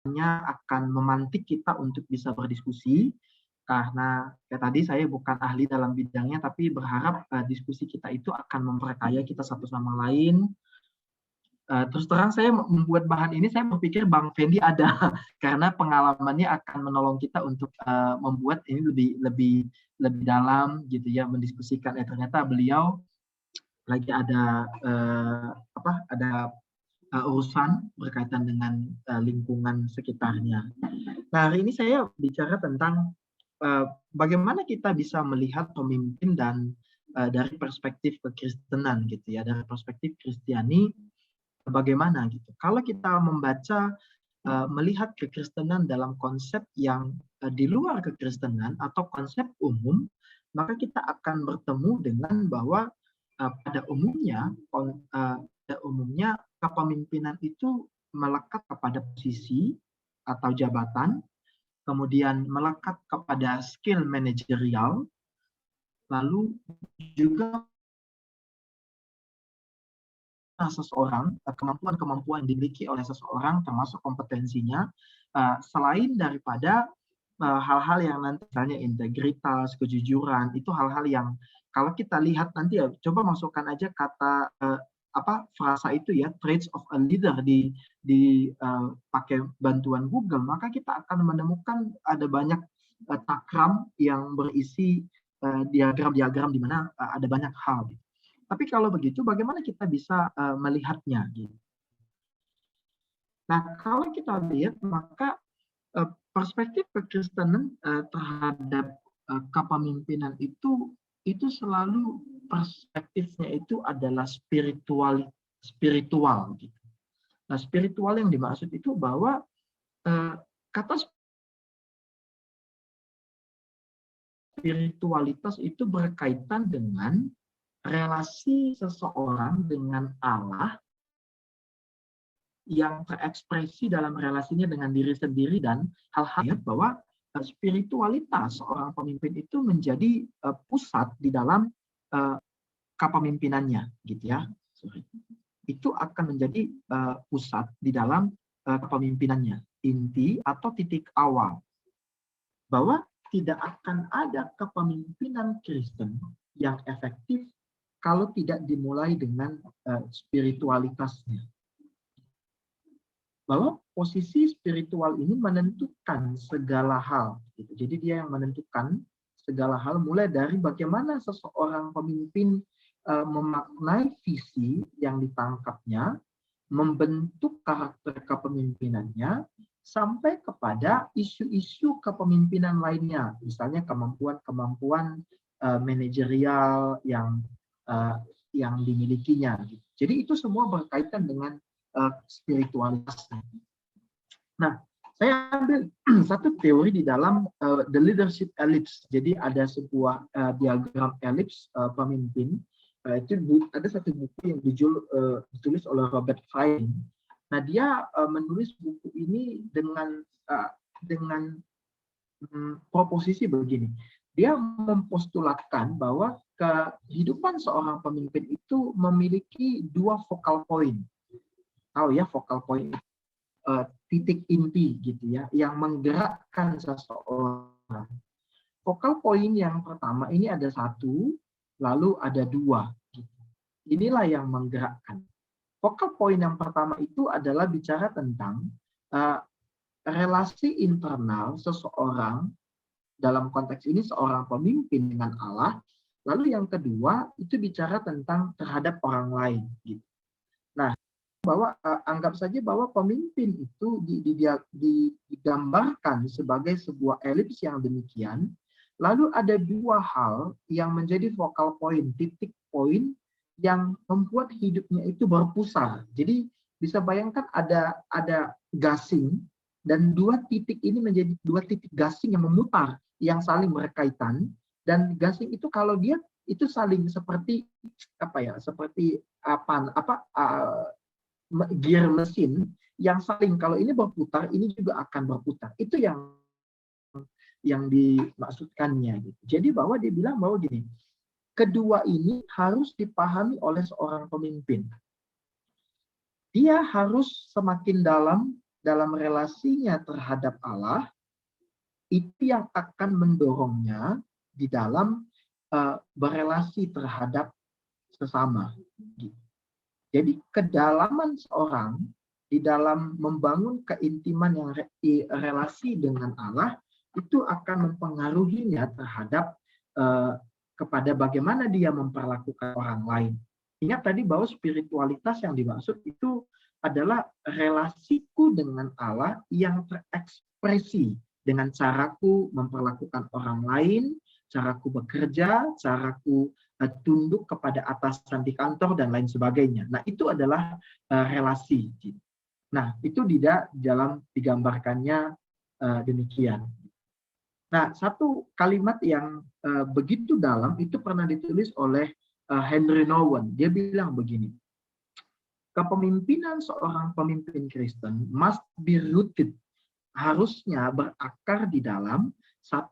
akan memantik kita untuk bisa berdiskusi, karena kayak tadi saya bukan ahli dalam bidangnya, tapi berharap diskusi kita itu akan memperkaya kita satu sama lain. Terus terang saya membuat bahan ini, saya berpikir Bang Fendi ada karena pengalamannya akan menolong kita untuk membuat ini lebih dalam gitu ya, mendiskusikan. Ternyata beliau lagi ada urusan berkaitan dengan lingkungan sekitarnya. Nah, hari ini saya bicara tentang bagaimana kita bisa melihat pemimpin dan dari perspektif kekristenan gitu ya, dari perspektif Kristiani. Bagaimana gitu. Kalau kita membaca melihat kekristenan dalam konsep yang di luar kekristenan atau konsep umum, maka kita akan bertemu dengan bahwa pada umumnya kepemimpinan itu melekat kepada posisi atau jabatan, kemudian melekat kepada skill manajerial, lalu juga seseorang, kemampuan yang dimiliki oleh seseorang termasuk kompetensinya, selain daripada hal-hal yang nanti misalnya integritas, kejujuran, itu hal-hal yang kalau kita lihat nanti ya, coba masukkan aja kata frasa itu ya, traits of a leader di pakai bantuan Google, maka kita akan menemukan ada banyak takram yang berisi diagram-diagram di mana ada banyak hal. Tapi kalau begitu, bagaimana kita bisa melihatnya? Gitu. Nah, kalau kita lihat, maka perspektif kekristenan terhadap kepemimpinan itu selalu perspektifnya itu adalah spiritual. Gitu. Nah, spiritual yang dimaksud itu bahwa kata spiritualitas itu berkaitan dengan relasi seseorang dengan Allah yang terekspresi dalam relasinya dengan diri sendiri dan hal-hal bahwa spiritualitas seorang pemimpin itu menjadi pusat di dalam kepemimpinannya, gitu ya. Itu akan menjadi pusat di dalam kepemimpinannya, inti atau titik awal bahwa tidak akan ada kepemimpinan Kristen yang efektif kalau tidak dimulai dengan spiritualitasnya. Bahwa posisi spiritual ini menentukan segala hal. Gitu. Jadi dia yang menentukan segala hal, mulai dari bagaimana seseorang pemimpin memaknai visi yang ditangkapnya, membentuk karakter kepemimpinannya, sampai kepada isu-isu kepemimpinan lainnya, misalnya kemampuan manajerial yang dimilikinya. Jadi itu semua berkaitan dengan spiritualitas. Nah, saya ambil satu teori di dalam the leadership ellipse. Jadi ada sebuah diagram ellipse pemimpin. Itu ada satu buku yang ditulis oleh Robert Frying. Nah, dia menulis buku ini dengan proposisi begini. Dia mempostulatkan bahwa kehidupan seorang pemimpin itu memiliki dua focal point. Tahu ya, focal point, titik inti gitu ya, yang menggerakkan seseorang. Focal point yang pertama ini ada satu, lalu ada dua. Gitu. Inilah yang menggerakkan. Focal point yang pertama itu adalah bicara tentang relasi internal seseorang, dalam konteks ini seorang pemimpin dengan Allah. Lalu yang kedua itu bicara tentang terhadap orang lain. Gitu. Nah, bahwa anggap saja bahwa pemimpin itu digambarkan sebagai sebuah elips yang demikian. Lalu ada dua hal yang menjadi focal point, titik poin yang membuat hidupnya itu berpusar. Jadi bisa bayangkan ada gasing dan dua titik ini menjadi dua titik gasing yang memutar, yang saling berkaitan. Dan gasing itu kalau dia itu saling seperti gear mesin yang saling, kalau ini berputar, ini juga akan berputar. Itu yang dimaksudkannya. Gitu. Jadi bahwa dia bilang bahwa gini, kedua ini harus dipahami oleh seorang pemimpin. Dia harus semakin dalam dalam relasinya terhadap Allah, itu yang akan mendorongnya di dalam berelasi terhadap sesama. Jadi kedalaman seorang di dalam membangun keintiman yang relasi dengan Allah itu akan mempengaruhinya terhadap kepada bagaimana dia memperlakukan orang lain. Ingat tadi bahwa spiritualitas yang dimaksud itu adalah relasiku dengan Allah yang terekspresi dengan caraku memperlakukan orang lain, caraku bekerja, caraku tunduk kepada atasan di kantor dan lain sebagainya. Nah, itu adalah relasi. Nah, itu tidak dalam digambarkannya demikian. Nah, satu kalimat yang begitu dalam itu pernah ditulis oleh Henry Nouwen. Dia bilang begini, kepemimpinan seorang pemimpin Kristen must be rooted, harusnya berakar di dalam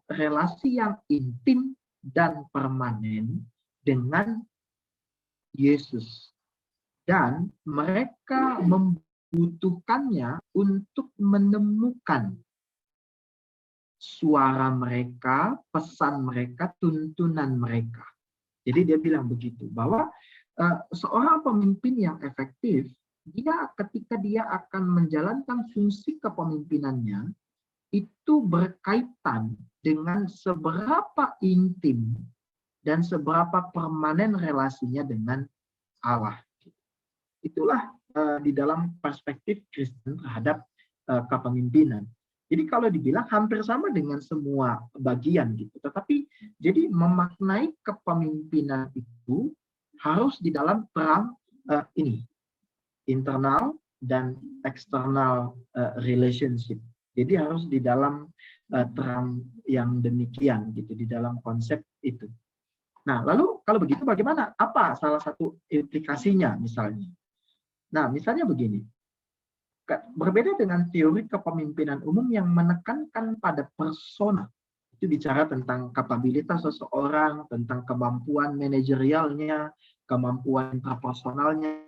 relasi yang intim dan permanen dengan Yesus. Dan mereka membutuhkannya untuk menemukan suara mereka, pesan mereka, tuntunan mereka. Jadi dia bilang begitu, bahwa seorang pemimpin yang efektif, ketika dia akan menjalankan fungsi kepemimpinannya, itu berkaitan dengan seberapa intim dan seberapa permanen relasinya dengan Allah. Itulah di dalam perspektif Kristen terhadap kepemimpinan. Jadi kalau dibilang hampir sama dengan semua bagian gitu. Tetapi jadi memaknai kepemimpinan itu harus di dalam perang ini, internal dan external relationship. Jadi harus di dalam terang yang demikian gitu, di dalam konsep itu. Nah, lalu kalau begitu bagaimana? Apa salah satu implikasinya misalnya? Nah, misalnya begini. Berbeda dengan teori kepemimpinan umum yang menekankan pada persona. Itu bicara tentang kapabilitas seseorang, tentang kemampuan manajerialnya, kemampuan interpersonalnya,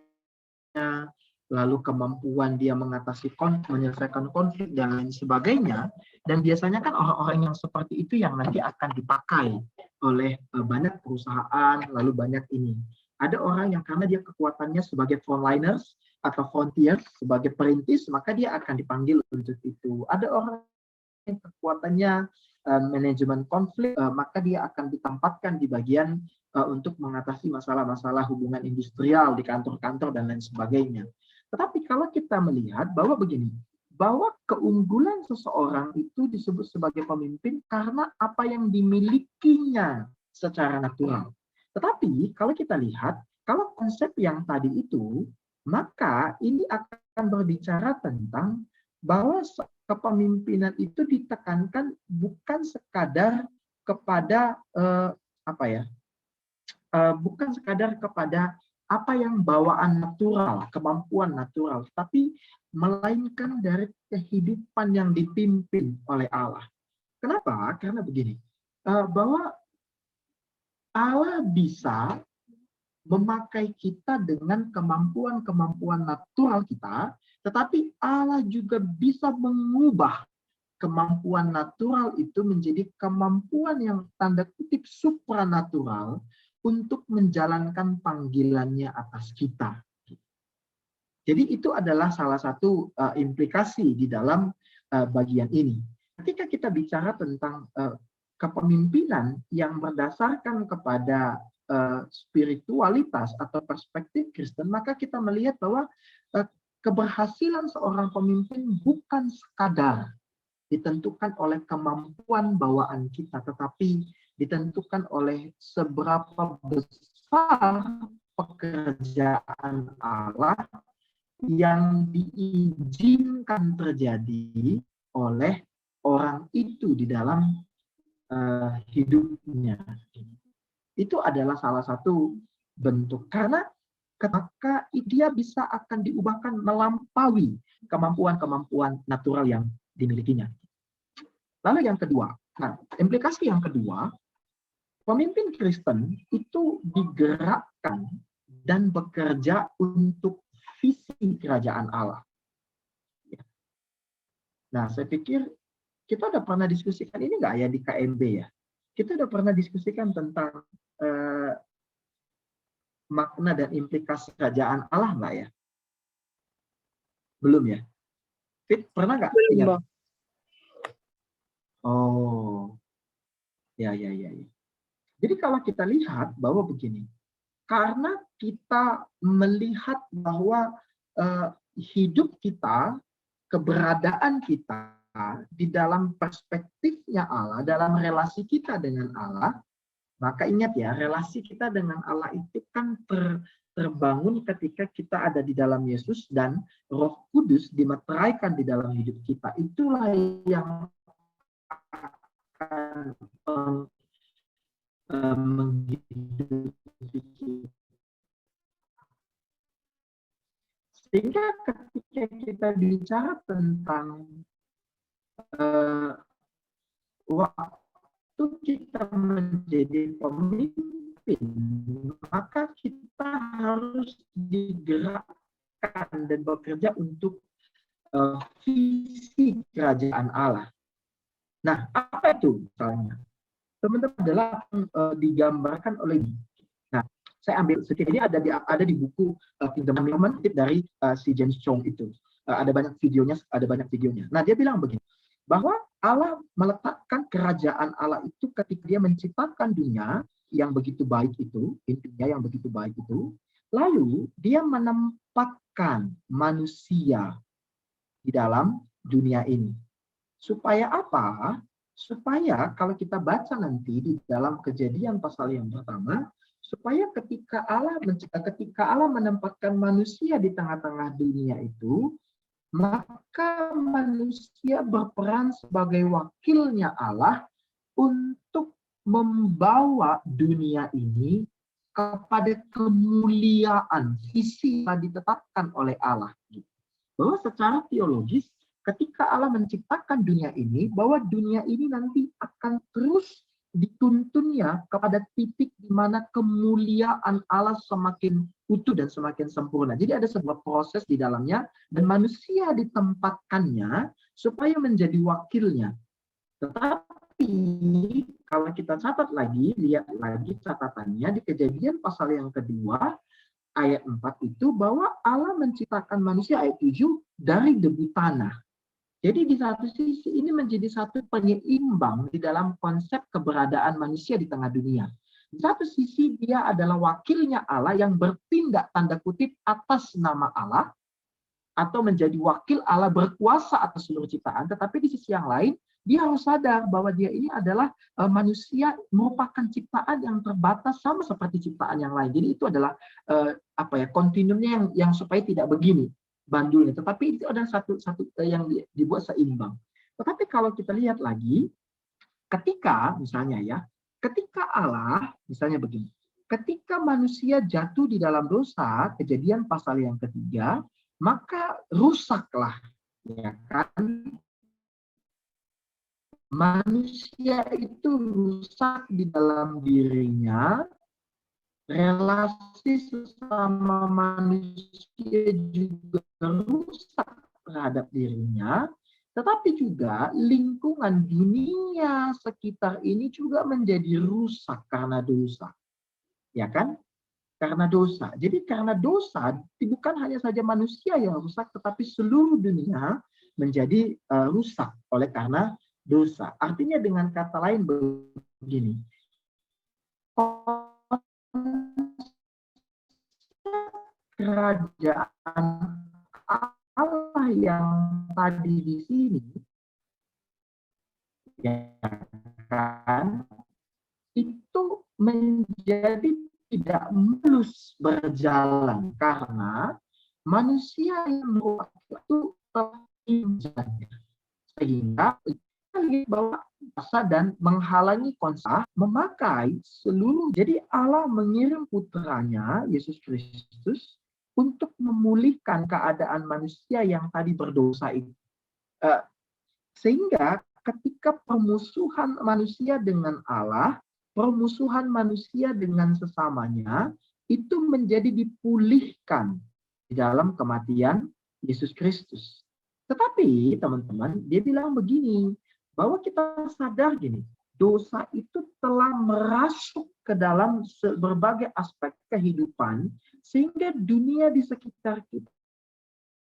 lalu kemampuan dia mengatasi menyelesaikan konflik dan lain sebagainya. Dan biasanya kan orang-orang yang seperti itu yang nanti akan dipakai oleh banyak perusahaan, lalu banyak ini. Ada orang yang karena dia kekuatannya sebagai frontliners atau frontiers, sebagai perintis, maka dia akan dipanggil untuk itu. Ada orang yang kekuatannya manajemen konflik, maka dia akan ditempatkan di bagian untuk mengatasi masalah-masalah hubungan industrial di kantor-kantor dan lain sebagainya. Tetapi kalau kita melihat bahwa begini, bahwa keunggulan seseorang itu disebut sebagai pemimpin karena apa yang dimilikinya secara natural. Tetapi kalau kita lihat, kalau konsep yang tadi itu, maka ini akan berbicara tentang bahwa kepemimpinan itu ditekankan bukan sekadar kepada bukan sekadar kepada apa yang bawaan natural, kemampuan natural, tapi melainkan dari kehidupan yang dipimpin oleh Allah. Kenapa? Karena begini, bahwa Allah bisa memakai kita dengan kemampuan-kemampuan natural kita, tetapi Allah juga bisa mengubah kemampuan natural itu menjadi kemampuan yang tanda kutip supranatural untuk menjalankan panggilannya atas kita. Jadi itu adalah salah satu implikasi di dalam bagian ini. Ketika kita bicara tentang kepemimpinan yang berdasarkan kepada spiritualitas atau perspektif Kristen, maka kita melihat bahwa keberhasilan seorang pemimpin bukan sekadar ditentukan oleh kemampuan bawaan kita, tetapi ditentukan oleh seberapa besar pekerjaan Allah yang diizinkan terjadi oleh orang itu di dalam hidupnya. Itu adalah salah satu bentuk. Karena maka dia bisa akan diubahkan melampaui kemampuan-kemampuan natural yang dimilikinya. Lalu yang kedua, nah implikasi yang kedua, pemimpin Kristen itu digerakkan dan bekerja untuk visi kerajaan Allah. Nah, saya pikir kita udah pernah diskusikan ini nggak ya di KMB ya? Kita udah pernah diskusikan tentang makna dan implikasi kerajaan Allah nggak ya? Belum ya? Fit, pernah nggak Belum, ingat? Bang. Oh, ya. Jadi kalau kita lihat bahwa begini, karena kita melihat bahwa hidup kita, keberadaan kita di dalam perspektifnya Allah, dalam relasi kita dengan Allah, maka ingat ya, relasi kita dengan Allah itu kan terbangun ketika kita ada di dalam Yesus dan Roh Kudus dimeteraikan di dalam hidup kita. Itulah yang akan menghidupi kita. Sehingga ketika kita bicara tentang waktu kita menjadi pemimpin, maka kita harus digerakkan dan bekerja untuk visi kerajaan Allah. Nah, apa itu misalnya? Teman-teman adalah digambarkan oleh. Nah, saya ambil sedikit ini ada di buku Kingdom Movement dari si James Chong itu. Ada banyak videonya. Nah, dia bilang begini, bahwa Allah meletakkan kerajaan Allah itu ketika dia menciptakan dunia yang begitu baik itu, intinya yang begitu baik itu, lalu dia menempatkan manusia di dalam dunia ini. Supaya apa? Supaya kalau kita baca nanti di dalam Kejadian pasal yang pertama, supaya ketika Allah menempatkan manusia di tengah-tengah dunia itu, maka manusia berperan sebagai wakilnya Allah untuk membawa dunia ini kepada kemuliaan visi yang ditetapkan oleh Allah. Bahwa secara teologis, ketika Allah menciptakan dunia ini, bahwa dunia ini nanti akan terus dituntunnya kepada titik di mana kemuliaan Allah semakin utuh dan semakin sempurna. Jadi ada sebuah proses di dalamnya, dan manusia ditempatkannya supaya menjadi wakilnya. Tetapi kalau kita catat lagi, lihat lagi catatannya di Kejadian pasal yang kedua, ayat 4 itu, bahwa Allah menciptakan manusia, ayat 7, dari debu tanah. Jadi di satu sisi ini menjadi satu penyeimbang di dalam konsep keberadaan manusia di tengah dunia. Di satu sisi dia adalah wakilnya Allah yang bertindak tanda kutip atas nama Allah, atau menjadi wakil Allah berkuasa atas seluruh ciptaan. Tetapi di sisi yang lain, dia harus sadar bahwa dia ini adalah manusia, merupakan ciptaan yang terbatas sama seperti ciptaan yang lain. Jadi itu adalah kontinumnya yang supaya tidak begini bandulnya. Tetapi itu adalah satu yang dibuat seimbang. Tetapi kalau kita lihat lagi, ketika Allah misalnya begini, ketika manusia jatuh di dalam dosa, Kejadian pasal yang ketiga, maka rusaklah, ya kan? Manusia itu rusak di dalam dirinya, relasi sesama manusia juga rusak terhadap dirinya, tetapi juga lingkungan dunia sekitar ini juga menjadi rusak karena dosa. Ya kan? Karena dosa. Jadi karena dosa, bukan hanya saja manusia yang rusak, tetapi seluruh dunia menjadi rusak oleh karena dosa. Artinya dengan kata lain begini, kerajaan Allah yang tadi di sini, ya kan, itu menjadi tidak mulus berjalan karena manusia yang itu telah menjadi, sehingga bahwa kuasa dan menghalangi konsa memakai seluruh. Jadi Allah mengirim putranya Yesus Kristus untuk memulihkan keadaan manusia yang tadi berdosa itu. Sehingga ketika permusuhan manusia dengan Allah, permusuhan manusia dengan sesamanya itu menjadi dipulihkan di dalam kematian Yesus Kristus. Tetapi teman-teman, dia bilang begini, bahwa kita sadar gini, dosa itu telah merasuk ke dalam berbagai aspek kehidupan, sehingga dunia di sekitar kita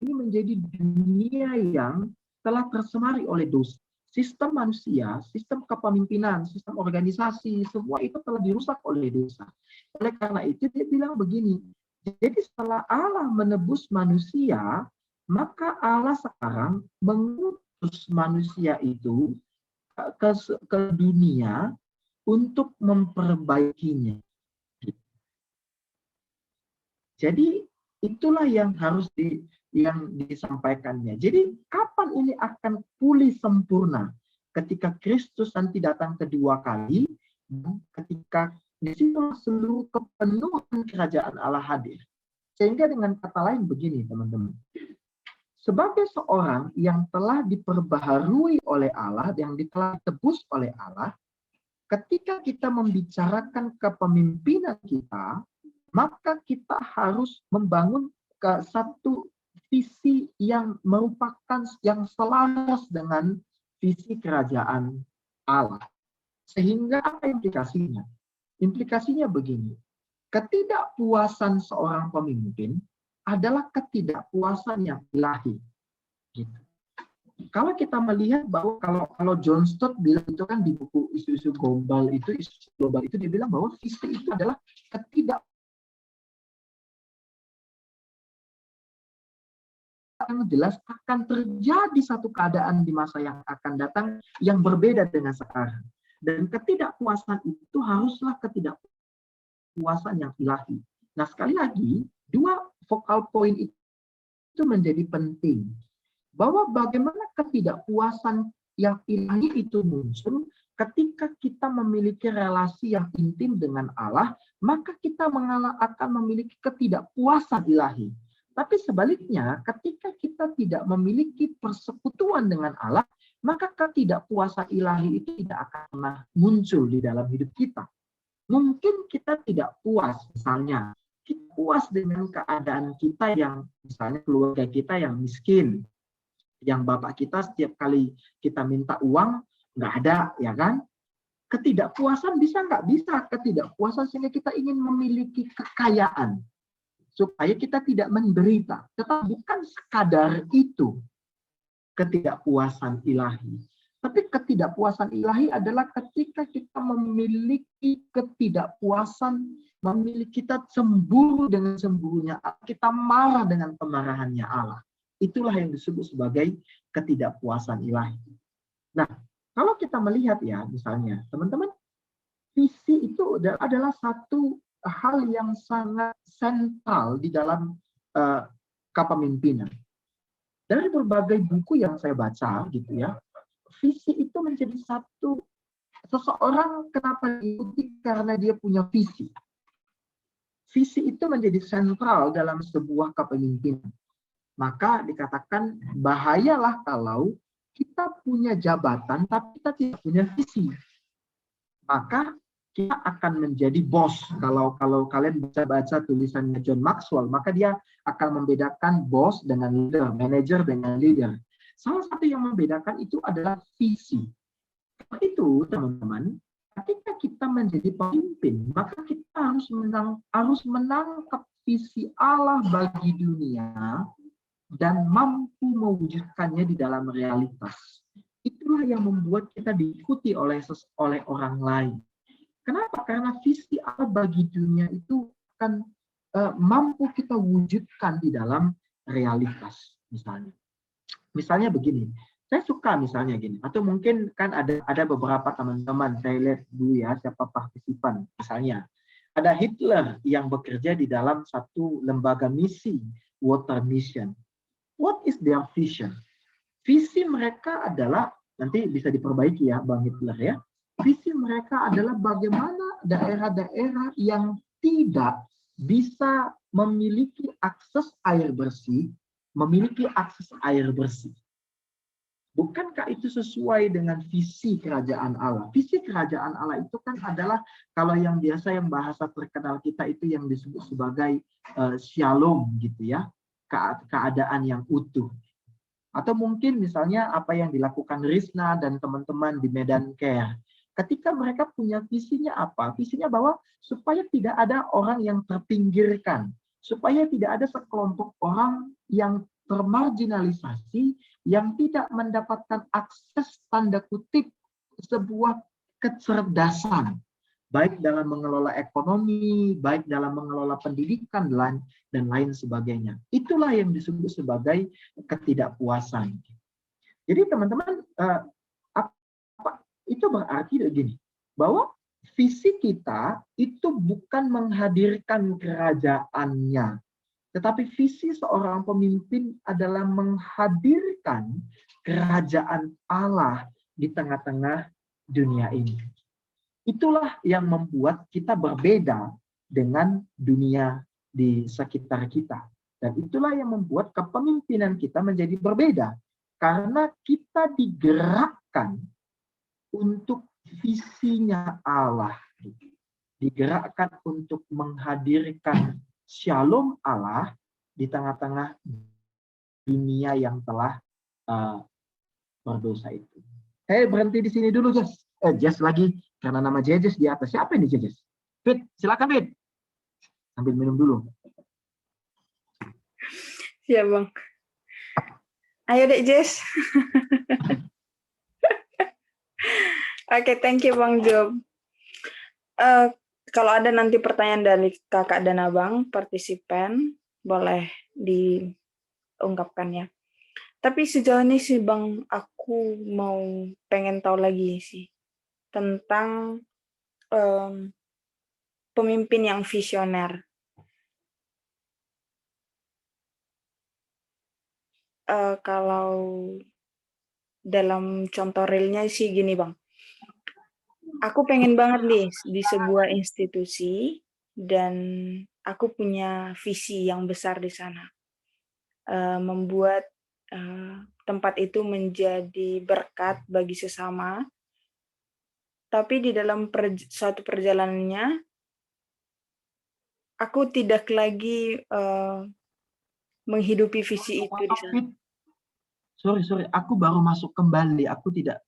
ini menjadi dunia yang telah tersemari oleh dosa. Sistem manusia, sistem kepemimpinan, sistem organisasi, semua itu telah dirusak oleh dosa. Oleh karena itu dia bilang begini, jadi setelah Allah menebus manusia, maka Allah sekarang mengutus manusia itu ke dunia untuk memperbaikinya. Jadi itulah yang harus yang disampaikannya. Jadi kapan ini akan pulih sempurna? Ketika Kristus nanti datang kedua kali, ketika di situ seluruh kepenuhan kerajaan Allah hadir. Sehingga dengan kata lain begini teman-teman. Sebagai seorang yang telah diperbaharui oleh Allah, yang telah ditebus oleh Allah, ketika kita membicarakan kepemimpinan kita, maka kita harus membangun ke satu visi yang merupakan yang selaras dengan visi kerajaan Allah. Sehingga apa implikasinya? Implikasinya begini, ketidakpuasan seorang pemimpin adalah ketidakpuasan yang ilahi. Gitu. Kalau kita melihat bahwa kalau John Stott bilang itu kan di buku isu-isu global itu dia bilang bahwa visi itu adalah yang jelas akan terjadi satu keadaan di masa yang akan datang yang berbeda dengan sekarang. Dan ketidakpuasan itu haruslah ketidakpuasan yang ilahi. Nah, sekali lagi, dua focal point itu menjadi penting. Bahwa bagaimana ketidakpuasan yang ilahi itu muncul ketika kita memiliki relasi yang intim dengan Allah, maka kita akan memiliki ketidakpuasan ilahi. Tapi sebaliknya, ketika kita tidak memiliki persekutuan dengan Allah, maka ketidakpuasan ilahi itu tidak akan pernah muncul di dalam hidup kita. Mungkin kita tidak puas, misalnya, kita puas dengan keadaan kita yang, misalnya keluarga kita yang miskin, yang bapak kita setiap kali kita minta uang, nggak ada, ya kan? Ketidakpuasan bisa nggak? Bisa ketidakpuasan sehingga kita ingin memiliki kekayaan. Supaya kita tidak menderita. Tetapi bukan sekadar itu ketidakpuasan ilahi. Tapi ketidakpuasan ilahi adalah ketika kita memiliki ketidakpuasan, memiliki kita cemburu dengan cemburunya Allah, kita marah dengan kemarahannya Allah. Itulah yang disebut sebagai ketidakpuasan ilahi. Nah, kalau kita melihat ya, misalnya, teman-teman, visi itu adalah satu hal yang sangat sentral di dalam kepemimpinan. Dari berbagai buku yang saya baca, gitu ya, visi itu menjadi seseorang kenapa diikuti karena dia punya visi. Visi itu menjadi sentral dalam sebuah kepemimpinan. Maka dikatakan bahayalah kalau kita punya jabatan tapi kita tidak punya visi. Maka kita akan menjadi bos. Kalau kalian baca tulisannya John Maxwell, maka dia akan membedakan bos dengan leader, manager dengan leader. Salah satu yang membedakan itu adalah visi. Seperti itu, teman-teman, ketika kita menjadi pemimpin, maka kita harus menangkap visi Allah bagi dunia dan mampu mewujudkannya di dalam realitas. Itulah yang membuat kita diikuti oleh orang lain. Kenapa? Karena visi Allah bagi dunia itu akan mampu kita wujudkan di dalam realitas. Misalnya begini, saya suka misalnya gini, atau mungkin kan ada beberapa teman-teman, saya lihat dulu ya siapa partisipan. Misalnya ada Hitler yang bekerja di dalam satu lembaga misi, Water Mission. What is their vision? Visi mereka adalah, nanti bisa diperbaiki ya Bang Hitler ya, visi mereka adalah bagaimana daerah-daerah yang tidak bisa memiliki akses air bersih, memiliki akses air bersih. Bukankah itu sesuai dengan visi kerajaan Allah? Visi kerajaan Allah itu kan adalah, kalau yang biasa yang bahasa terkenal kita itu yang disebut sebagai shalom gitu ya, keadaan yang utuh. Atau mungkin misalnya apa yang dilakukan Rizna dan teman-teman di Medan Care. Ketika mereka punya visinya apa? Visinya bahwa supaya tidak ada orang yang terpinggirkan, supaya tidak ada sekelompok orang yang termarginalisasi, yang tidak mendapatkan akses tanda kutip sebuah kecerdasan, baik dalam mengelola ekonomi, baik dalam mengelola pendidikan, dan lain sebagainya. Itulah yang disebut sebagai ketidakpuasan. Jadi teman-teman, itu berarti begini, bahwa visi kita itu bukan menghadirkan kerajaannya, tetapi visi seorang pemimpin adalah menghadirkan kerajaan Allah di tengah-tengah dunia ini. Itulah yang membuat kita berbeda dengan dunia di sekitar kita. Dan itulah yang membuat kepemimpinan kita menjadi berbeda. Karena kita digerakkan untuk visinya Allah. Digerakkan untuk menghadirkan shalom Allah di tengah-tengah dunia yang telah berdosa itu. Saya berhenti di sini dulu, Jess. Jess lagi, karena nama Jess di atas. Siapa ini Jess? Fit, silakan Fit. Sambil minum dulu. Ya Bang. Ayo dek Jess. Oke, thank you Bang Job. Kalau ada nanti pertanyaan dari kakak dan abang, partisipan, boleh diungkapkan ya. Tapi sejauh ini sih Bang, aku pengen tahu lagi sih tentang pemimpin yang visioner. Kalau dalam contoh realnya sih gini Bang, aku pengen banget nih di sebuah institusi dan aku punya visi yang besar di sana, membuat tempat itu menjadi berkat bagi sesama. Tapi di dalam suatu perjalanannya, aku tidak lagi menghidupi visi itu di sana. Sorry, aku baru masuk kembali. Aku tidak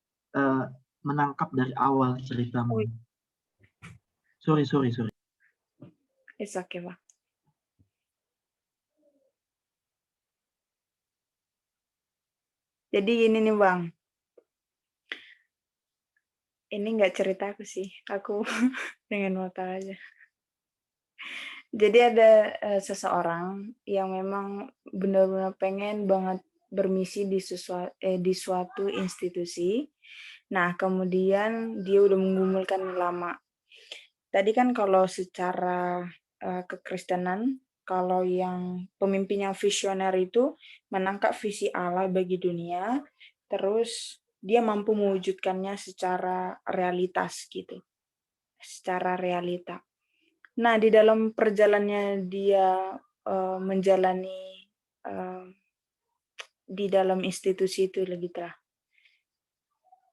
menangkap dari awal ceritamu. Sorry. It's okay, Pak. Jadi gini nih, Bang. Ini nggak cerita aku sih. Aku pengen mau tahu aja. Jadi ada seseorang yang memang benar-benar pengen banget bermisi di suatu institusi. Nah, kemudian dia udah menggumulkan lama. Tadi kan kalau secara kekristenan, kalau yang pemimpin yang visioner itu menangkap visi Allah bagi dunia, terus dia mampu mewujudkannya secara realitas gitu, secara realita. Nah, di dalam perjalanannya dia menjalani di dalam institusi itu gitulah.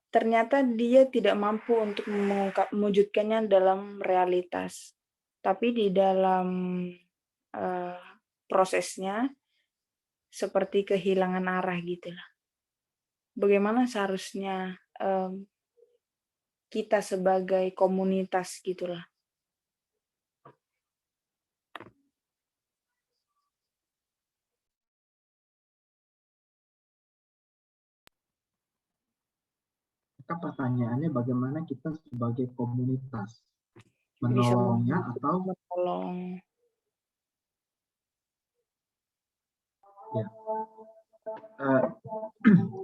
Ternyata dia tidak mampu untuk mewujudkannya dalam realitas. Tapi di dalam prosesnya seperti kehilangan arah gitu lah. Bagaimana seharusnya kita sebagai komunitas gitulah. Pertanyaannya bagaimana kita sebagai komunitas menolongnya atau menolong. Ya.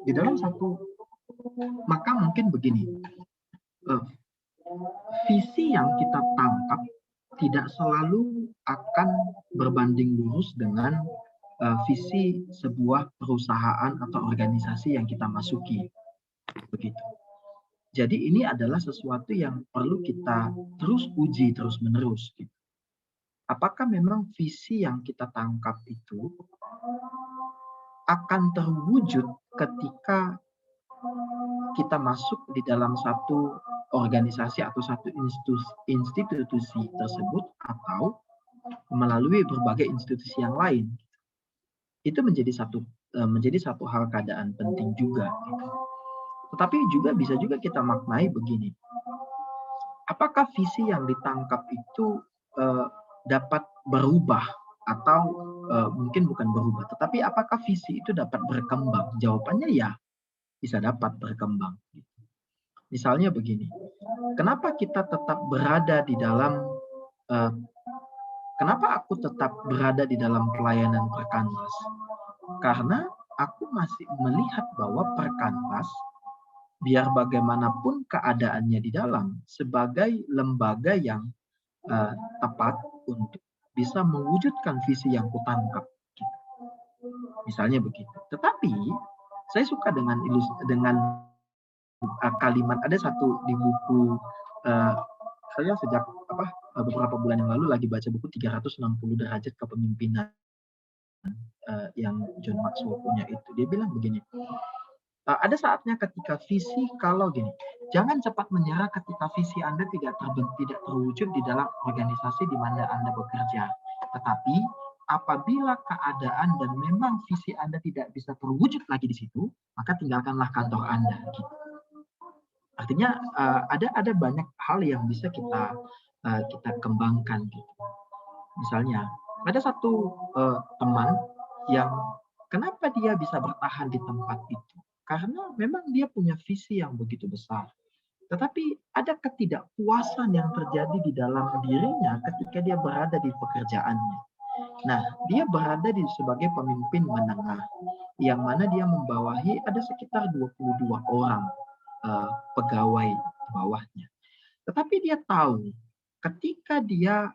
Di dalam satu, maka mungkin begini, visi yang kita tangkap tidak selalu akan berbanding lurus dengan visi sebuah perusahaan atau organisasi yang kita masuki, begitu. Jadi ini adalah sesuatu yang perlu kita terus uji terus-menerus. Gitu. Apakah memang visi yang kita tangkap itu akan terwujud ketika kita masuk di dalam satu organisasi atau satu institusi tersebut atau melalui berbagai institusi yang lain. Itu menjadi satu menjadi satu hal keadaan penting juga. Gitu. Tetapi juga bisa juga kita maknai begini, apakah visi yang ditangkap itu dapat berubah atau mungkin bukan berubah, tetapi apakah visi itu dapat berkembang? Jawabannya ya, bisa dapat berkembang. Misalnya begini, kenapa kita tetap berada di dalam, kenapa aku tetap berada di dalam pelayanan Perkanvas? Karena aku masih melihat bahwa Perkanvas, biar bagaimanapun keadaannya di dalam, sebagai lembaga yang tepat untuk bisa mewujudkan visi yang kutangkap. Gitu. Misalnya begitu. Tetapi saya suka dengan kalimat, ada satu di buku, saya sejak beberapa bulan yang lalu lagi baca buku 360 derajat kepemimpinan yang John Maxwell punya itu. Dia bilang begini, ada saatnya ketika visi, kalau gini, jangan cepat menyerah ketika visi Anda tidak terwujud di dalam organisasi di mana Anda bekerja. Tetapi apabila keadaan dan memang visi Anda tidak bisa terwujud lagi di situ, maka tinggalkanlah kantor Anda. Gitu. Artinya ada banyak hal yang bisa kita kembangkan. Gitu. Misalnya, ada satu teman yang kenapa dia bisa bertahan di tempat itu? Karena memang dia punya visi yang begitu besar. Tetapi ada ketidakpuasan yang terjadi di dalam dirinya ketika dia berada di pekerjaannya. Nah, dia berada sebagai pemimpin menengah, yang mana dia membawahi ada sekitar 22 orang pegawai bawahnya. Tetapi dia tahu ketika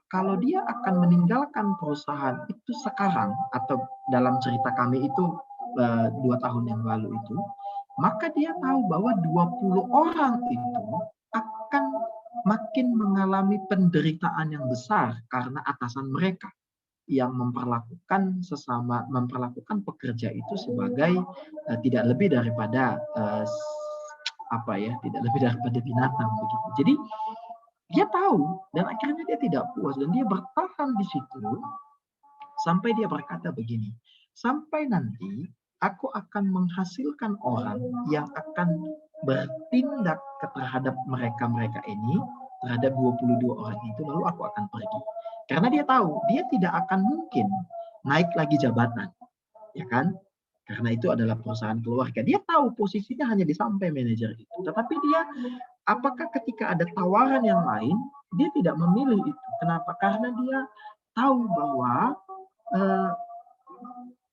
kalau dia akan meninggalkan perusahaan itu sekarang, atau dalam cerita kami itu 2 tahun yang lalu itu, maka dia tahu bahwa 20 orang itu akan makin mengalami penderitaan yang besar karena atasan mereka yang memperlakukan pekerja itu sebagai tidak lebih daripada tidak lebih daripada binatang begitu. Jadi dia tahu, dan akhirnya dia tidak puas, dan dia bertahan di situ sampai dia berkata begini, sampai nanti aku akan menghasilkan orang yang akan bertindak terhadap mereka ini, terhadap 22 orang itu, lalu aku akan pergi. Karena dia tahu, dia tidak akan mungkin naik lagi jabatan, ya kan? Karena itu adalah perusahaan keluarga. Dia tahu posisinya hanya di sampai manajer itu. Tetapi dia, apakah ketika ada tawaran yang lain, dia tidak memilih itu. Kenapa? Karena dia tahu bahwa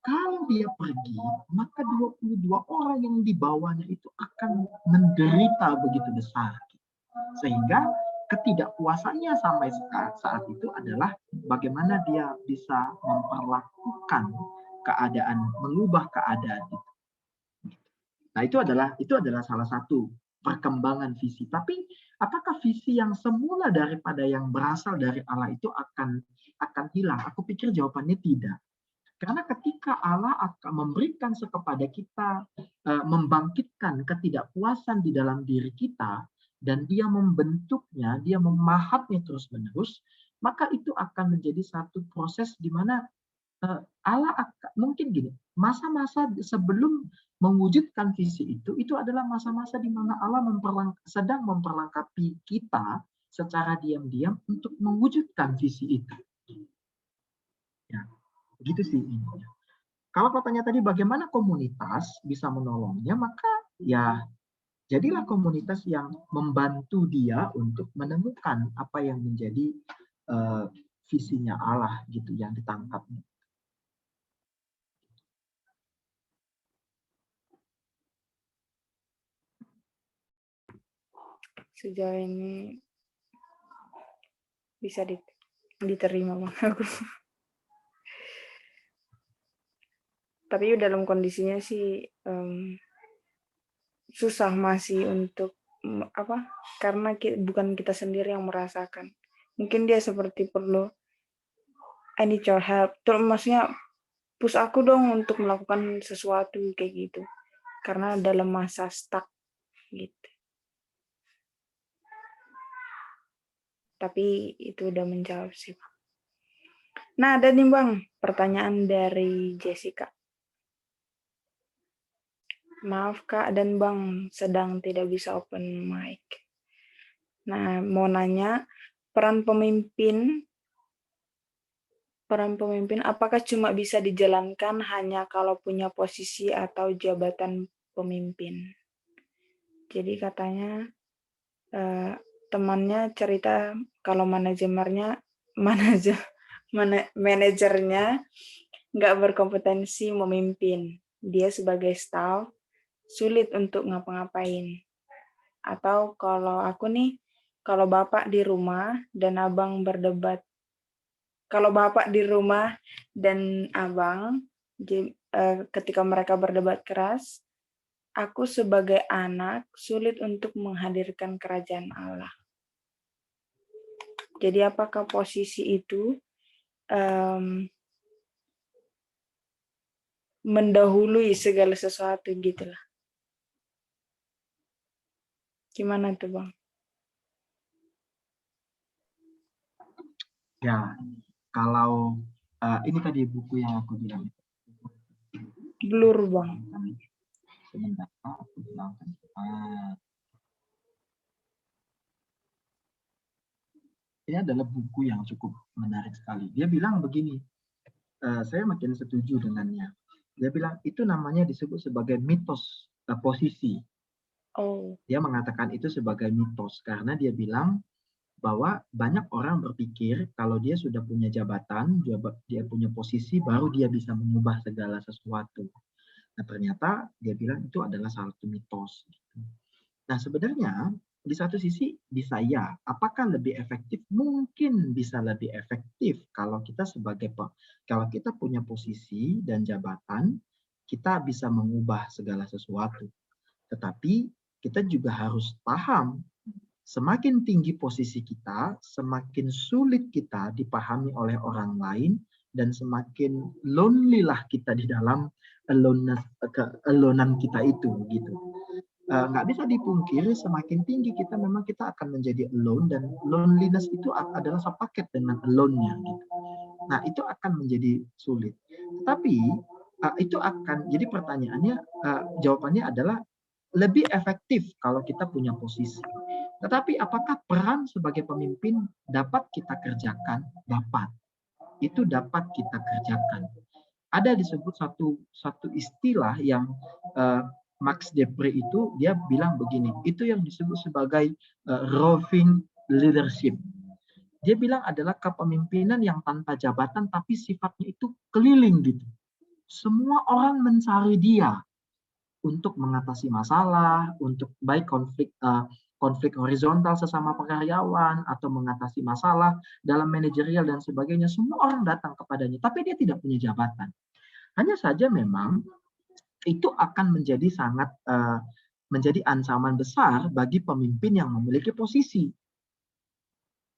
kalau dia pergi, maka 22 orang yang di bawahnya itu akan menderita begitu besar. Sehingga ketidakpuasannya sampai saat itu adalah bagaimana dia bisa memperlakukan keadaan, mengubah keadaan itu. Nah, itu adalah salah satu perkembangan visi. Tapi apakah visi yang semula daripada yang berasal dari Allah itu akan hilang? Aku pikir jawabannya tidak. Karena ketika Allah akan memberikan kepada kita, membangkitkan ketidakpuasan di dalam diri kita, dan dia membentuknya, dia memahatnya terus-menerus, maka itu akan menjadi satu proses di mana Allah mungkin gini, masa-masa sebelum mewujudkan visi itu adalah masa-masa di mana Allah sedang memperlengkapi kita secara diam-diam untuk mewujudkan visi itu. Ya. Begitu sih intinya. Kalau katanya tadi bagaimana komunitas bisa menolongnya, maka ya jadilah komunitas yang membantu dia untuk menemukan apa yang menjadi visinya Allah gitu yang ditangkapnya. Sejauh ini bisa diterima Bang aku. Tapi dalam kondisinya sih susah masih untuk karena bukan kita sendiri yang merasakan. Mungkin dia seperti perlu I need your help. Terus maksudnya push aku dong untuk melakukan sesuatu kayak gitu. Karena dalam masa stuck gitu. Tapi itu udah menjawab sih. Nah, ada nih Bang, pertanyaan dari Jessica. Maaf Kak dan Bang, sedang tidak bisa open mic. Nah, mau nanya, peran pemimpin apakah cuma bisa dijalankan hanya kalau punya posisi atau jabatan pemimpin? Jadi katanya temannya cerita kalau manajernya nggak berkompetensi memimpin. Dia sebagai staff sulit untuk ngapa-ngapain. Atau kalau aku nih, kalau bapak di rumah dan abang berdebat, kalau bapak di rumah dan abang, ketika mereka berdebat keras, aku sebagai anak sulit untuk menghadirkan kerajaan Allah. Jadi apakah posisi itu mendahului segala sesuatu gitu lah. Gimana tuh Bang? Ya, kalau ini tadi buku yang aku bilang. Blur Bang. Sebentar, aku bilangkan. Ini adalah buku yang cukup menarik sekali. Dia bilang begini, saya makin setuju dengannya. Dia bilang itu namanya disebut sebagai mitos posisi. Oh. Dia mengatakan itu sebagai mitos karena dia bilang bahwa banyak orang berpikir kalau dia sudah punya jabatan, dia punya posisi, baru dia bisa mengubah segala sesuatu. Nah ternyata dia bilang itu adalah satu mitos. Nah sebenarnya di satu sisi bisa ya, apakah lebih efektif? Mungkin bisa lebih efektif kalau kita kalau kita punya posisi dan jabatan, kita bisa mengubah segala sesuatu. Tetapi kita juga harus paham, semakin tinggi posisi kita, semakin sulit kita dipahami oleh orang lain, dan semakin lonely lah kita di dalam alonan kita itu, gitu. Nggak bisa dipungkiri semakin tinggi kita memang kita akan menjadi alone, dan loneliness itu adalah sepaket dengan alone-nya gitu. Nah itu akan menjadi sulit. Tapi itu akan jadi pertanyaannya, jawabannya adalah lebih efektif kalau kita punya posisi. Tetapi apakah peran sebagai pemimpin dapat kita kerjakan? Dapat. Itu dapat kita kerjakan. Ada disebut satu istilah yang Max Depre itu dia bilang begini, itu yang disebut sebagai roving leadership. Dia bilang adalah kepemimpinan yang tanpa jabatan tapi sifatnya itu keliling gitu. Semua orang mencari dia untuk mengatasi masalah, untuk baik konflik horizontal sesama karyawan atau mengatasi masalah dalam manajerial dan sebagainya. Semua orang datang kepadanya, tapi dia tidak punya jabatan. Hanya saja memang itu akan menjadi menjadi ancaman besar bagi pemimpin yang memiliki posisi.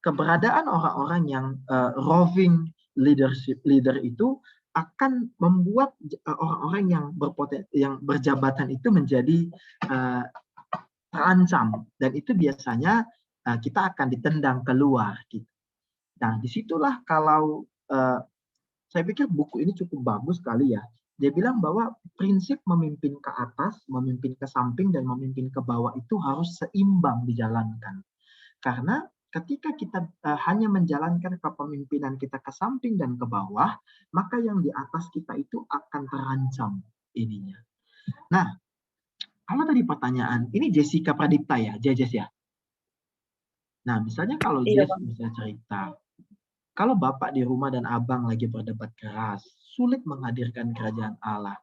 Keberadaan orang-orang yang roving leader itu akan membuat orang-orang yang berjabatan itu menjadi terancam, dan itu biasanya kita akan ditendang keluar. Gitu. Nah, disitulah kalau saya pikir buku ini cukup bagus sekali ya. Dia bilang bahwa prinsip memimpin ke atas, memimpin ke samping, dan memimpin ke bawah itu harus seimbang dijalankan. Karena ketika kita hanya menjalankan kepemimpinan kita ke samping dan ke bawah, maka yang di atas kita itu akan terancam ininya. Nah, kalau tadi pertanyaan, ini Jessica Pradipta ya, Jess ya? Nah, misalnya kalau Jess bisa cerita, kalau bapak di rumah dan abang lagi berdebat keras, sulit menghadirkan kerajaan Allah.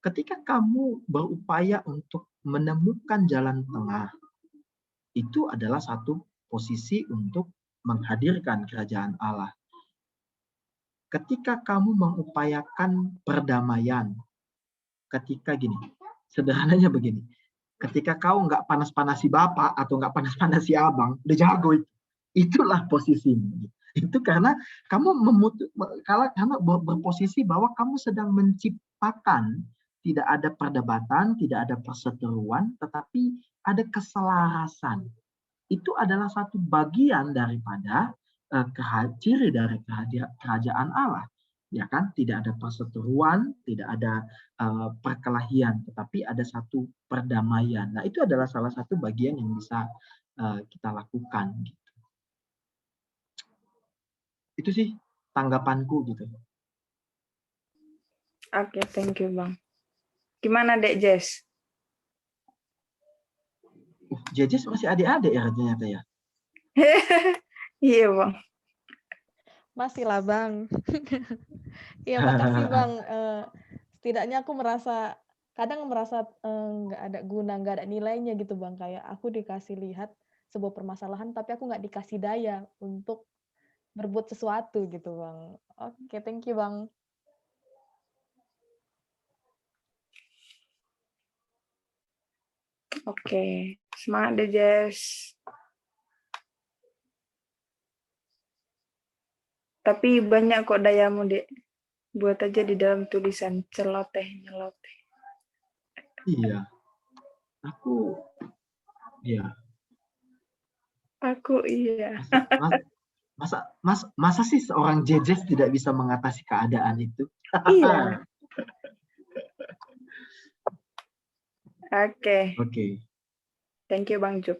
Ketika kamu berupaya untuk menemukan jalan tengah, itu adalah satu posisi untuk menghadirkan kerajaan Allah. Ketika kamu mengupayakan perdamaian, ketika gini, sederhananya begini, ketika kau nggak panas-panasi bapak atau nggak panas-panasi abang, udah jago itu. Itulah posisimu. Itu karena kamu karena berposisi bahwa kamu sedang menciptakan tidak ada perdebatan, tidak ada perseteruan, tetapi ada keselarasan. Itu adalah satu bagian daripada ciri dari kerajaan Allah. ya kan? Tidak ada perseteruan, tidak ada perkelahian, tetapi ada satu perdamaian. Nah, itu adalah salah satu bagian yang bisa kita lakukan. Gitu. Itu sih tanggapanku gitu. Oke, thank you Bang. Gimana Dek Jess? Jejes masih adik-adik ya ternyata ya? Iya Bang. Masih lah Bang. Iya makasih Bang. Setidaknya aku kadang merasa nggak ada guna, nggak ada nilainya gitu Bang. Kayak aku dikasih lihat sebuah permasalahan, tapi aku nggak dikasih daya untuk berbuat sesuatu gitu Bang. Oke, thank you Bang. Oke, semangat deh Jess. Tapi banyak kok dayamu Dek. Buat aja di dalam tulisan celoteh nyeloteh. Iya. Aku iya. Masa sih seorang Jejes tidak bisa mengatasi keadaan itu? Iya. Oke. Thank you Bang Juk.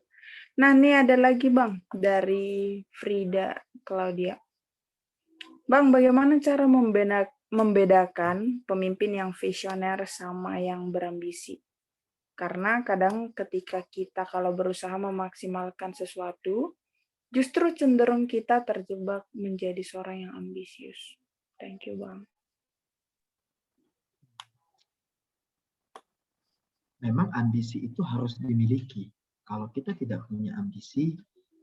Nah, ini ada lagi Bang dari Frida Claudia. Bang, bagaimana cara membedakan pemimpin yang visioner sama yang berambisi? Karena kadang ketika kita kalau berusaha memaksimalkan sesuatu, justru cenderung kita terjebak menjadi seorang yang ambisius. Thank you, Bang. Memang ambisi itu harus dimiliki. Kalau kita tidak punya ambisi,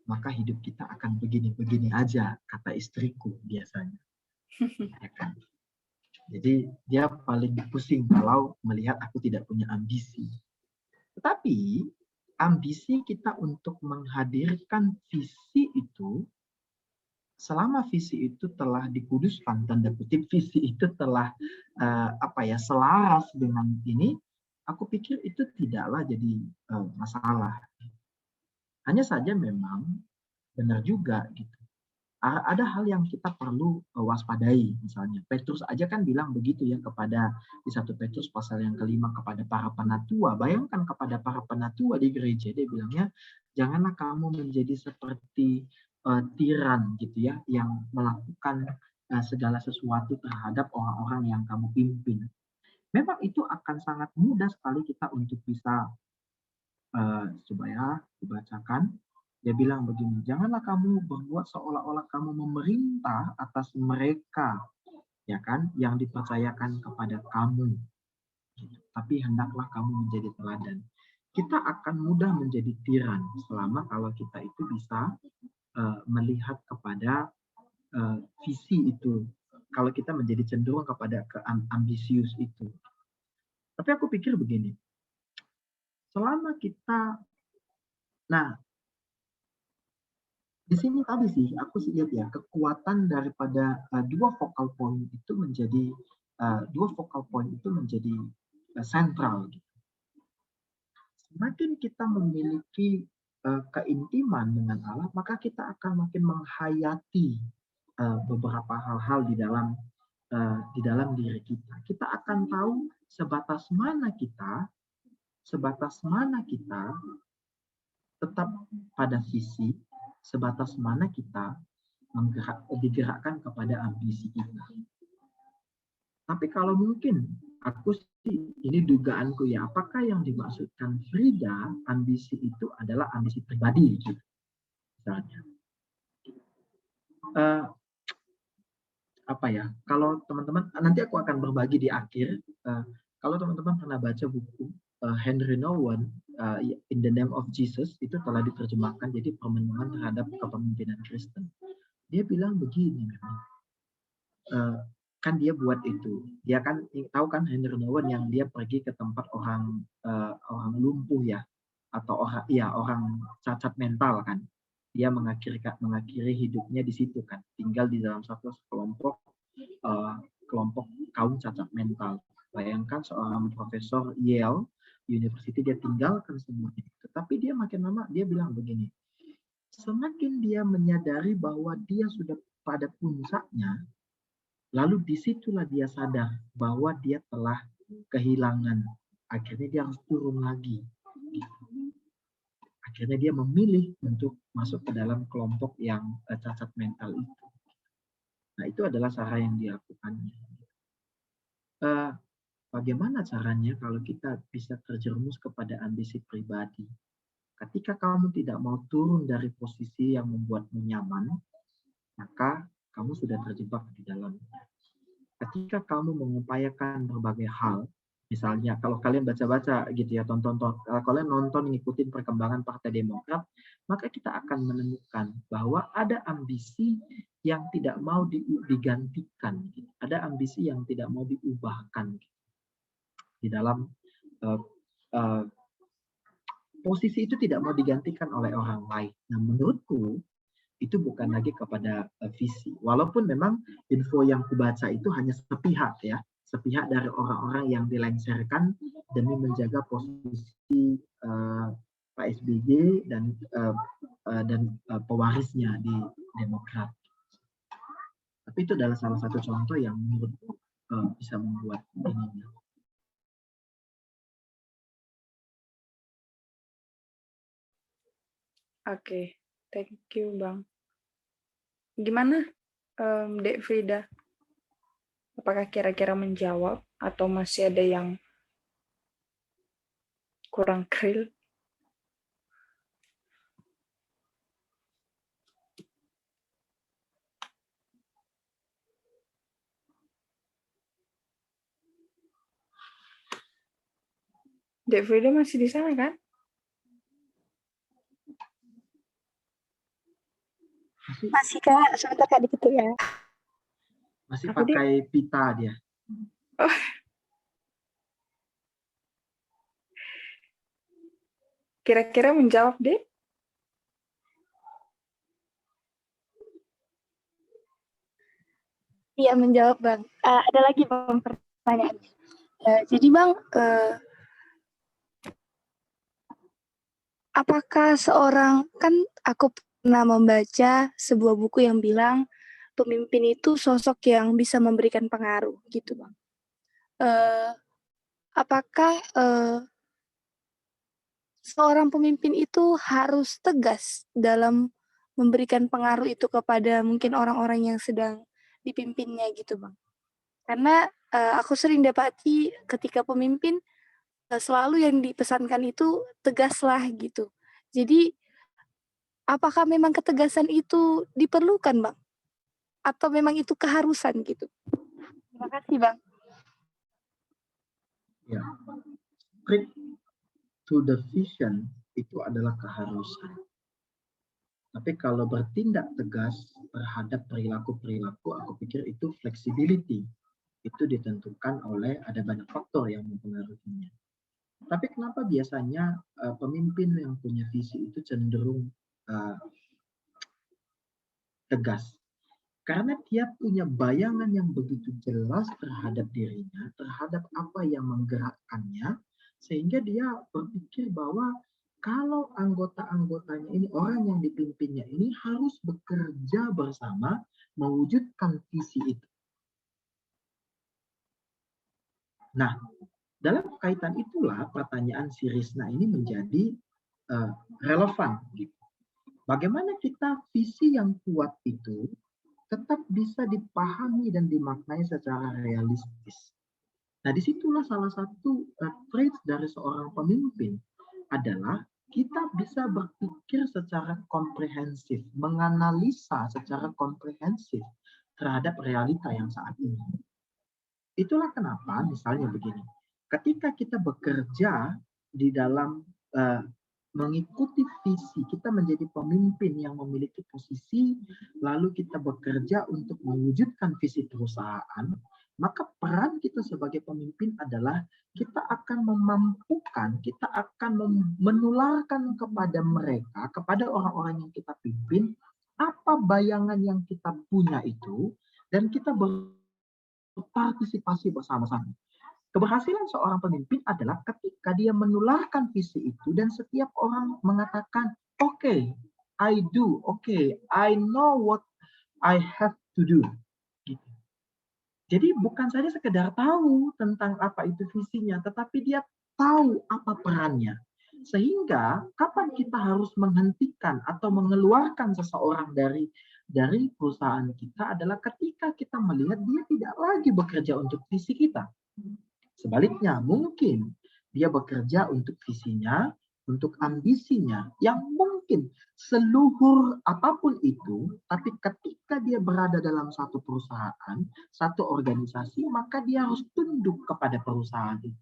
maka hidup kita akan begini-begini aja, kata istriku biasanya. Ya kan? Jadi dia paling pusing kalau melihat aku tidak punya ambisi. Tetapi ambisi kita untuk menghadirkan visi itu, selama visi itu telah dikuduskan, tanda kutip visi itu telah selaras dengan ini, aku pikir itu tidaklah jadi masalah. Hanya saja memang benar juga gitu. Ada hal yang kita perlu waspadai, misalnya Petrus aja kan bilang begitu ya kepada di 1 Petrus pasal yang ke-5 kepada para penatua. Bayangkan kepada para penatua di gereja, dia bilangnya janganlah kamu menjadi seperti tiran gitu ya, yang melakukan segala sesuatu terhadap orang-orang yang kamu pimpin. Memang itu akan sangat mudah sekali kita untuk bisa coba ya dibacakan. Dia bilang begini, janganlah kamu berbuat seolah-olah kamu memerintah atas mereka, ya kan, yang dipercayakan kepada kamu. Tapi hendaklah kamu menjadi teladan. Kita akan mudah menjadi tiran selama kalau kita itu bisa melihat kepada visi itu. Kalau kita menjadi cenderung kepada ambisius itu. Tapi aku pikir begini, selama kita, nah, di sini tadi sih aku sih lihat ya kekuatan daripada dua focal point itu menjadi sentral. Gitu. Semakin kita memiliki keintiman dengan Allah, maka kita akan makin menghayati beberapa hal-hal di dalam diri kita. Kita akan tahu sebatas mana kita tetap pada visi, sebatas mana kita digerakkan kepada ambisi kita. Tapi kalau mungkin, aku sih, ini dugaanku ya, apakah yang dimaksudkan Frida, ambisi itu adalah ambisi pribadi, gitu. Misalnya. Kalau teman-teman, nanti aku akan berbagi di akhir, kalau teman-teman pernah baca buku Henry Nouwen, In the Name of Jesus, itu telah diterjemahkan jadi permenungan terhadap kepemimpinan Kristen. Dia bilang begini, kan dia buat itu. Dia kan tahu kan Henry Nouwen yang dia pergi ke tempat orang lumpuh ya, atau orang cacat mental kan. Dia mengakhiri hidupnya di situ kan, tinggal di dalam satu kelompok kaum cacat mental. Bayangkan seorang profesor Yale University, dia tinggalkan semuanya. Tetapi dia makin lama dia bilang begini, semakin dia menyadari bahwa dia sudah pada puncaknya, Lalu disitulah dia sadar bahwa dia telah kehilangan. Akhirnya dia harus turun lagi. Akhirnya dia memilih untuk masuk ke dalam kelompok yang cacat mental itu. Nah, itu adalah cara yang dilakukannya. Bagaimana caranya kalau kita bisa terjerumus kepada ambisi pribadi? Ketika kamu tidak mau turun dari posisi yang membuatmu nyaman, maka kamu sudah terjebak di dalamnya. Ketika kamu mengupayakan berbagai hal, misalnya kalau kalian baca-baca gitu ya, kalau kalian nonton ngikutin perkembangan Partai Demokrat, maka kita akan menemukan bahwa ada ambisi yang tidak mau digantikan, ada ambisi yang tidak mau diubahkan di dalam posisi itu tidak mau digantikan oleh orang lain. Nah, menurutku itu bukan lagi kepada visi. Walaupun memang info yang kubaca itu hanya sepihak ya, sepihak dari orang-orang yang dilengsarkan demi menjaga posisi Pak SBY dan pewarisnya di Demokrat. Tapi itu adalah salah satu contoh yang menurutku bisa membuat ini. Oke, thank you Bang. Gimana Dek Frida? Apakah kira-kira menjawab atau masih ada yang kurang clear? Dek Frida masih di sana kan? Masih Kak, sebentar Kak dikit ya. Masih pakai pita dia. Oh. Kira-kira menjawab deh. Iya menjawab Bang. Ada lagi Bang pertanyaan. Jadi Bang, apakah seorang, kan aku pernah membaca sebuah buku yang bilang pemimpin itu sosok yang bisa memberikan pengaruh gitu Bang. Apakah seorang pemimpin itu harus tegas dalam memberikan pengaruh itu kepada mungkin orang-orang yang sedang dipimpinnya gitu Bang? Karena aku sering dapati ketika pemimpin selalu yang dipesankan itu tegaslah gitu. Jadi apakah memang ketegasan itu diperlukan Bang? Atau memang itu keharusan gitu? Terima kasih Bang. Ya, strict to the vision itu adalah keharusan. Tapi kalau bertindak tegas terhadap perilaku-perilaku, aku pikir itu flexibility. Itu ditentukan oleh ada banyak faktor yang mempengaruhinya. Tapi kenapa biasanya pemimpin yang punya visi itu cenderung tegas? Karena dia punya bayangan yang begitu jelas terhadap dirinya, terhadap apa yang menggerakkannya, sehingga dia berpikir bahwa kalau anggota-anggotanya ini, orang yang dipimpinnya ini harus bekerja bersama mewujudkan visi itu. Nah, dalam kaitan itulah pertanyaan si Risna ini menjadi relevan. Bagaimana kita visi yang kuat itu tetap bisa dipahami dan dimaknai secara realistis. Nah, disitulah salah satu trait dari seorang pemimpin adalah kita bisa berpikir secara komprehensif, menganalisa secara komprehensif terhadap realita yang saat ini. Itulah kenapa misalnya begini, ketika kita bekerja di dalam mengikuti visi, kita menjadi pemimpin yang memiliki posisi, lalu kita bekerja untuk mewujudkan visi perusahaan, maka peran kita sebagai pemimpin adalah kita akan memampukan, kita akan menularkan kepada mereka, kepada orang-orang yang kita pimpin, apa bayangan yang kita punya itu, dan kita berpartisipasi bersama-sama. Keberhasilan seorang pemimpin adalah ketika dia menularkan visi itu dan setiap orang mengatakan, okay, I do, okay, I know what I have to do. Gitu. Jadi bukan saja sekedar tahu tentang apa itu visinya, tetapi dia tahu apa perannya. Sehingga kapan kita harus menghentikan atau mengeluarkan seseorang dari perusahaan kita adalah ketika kita melihat dia tidak lagi bekerja untuk visi kita. Sebaliknya, mungkin dia bekerja untuk visinya, untuk ambisinya, yang mungkin seluhur apapun itu, tapi ketika dia berada dalam satu perusahaan, satu organisasi, maka dia harus tunduk kepada perusahaan itu.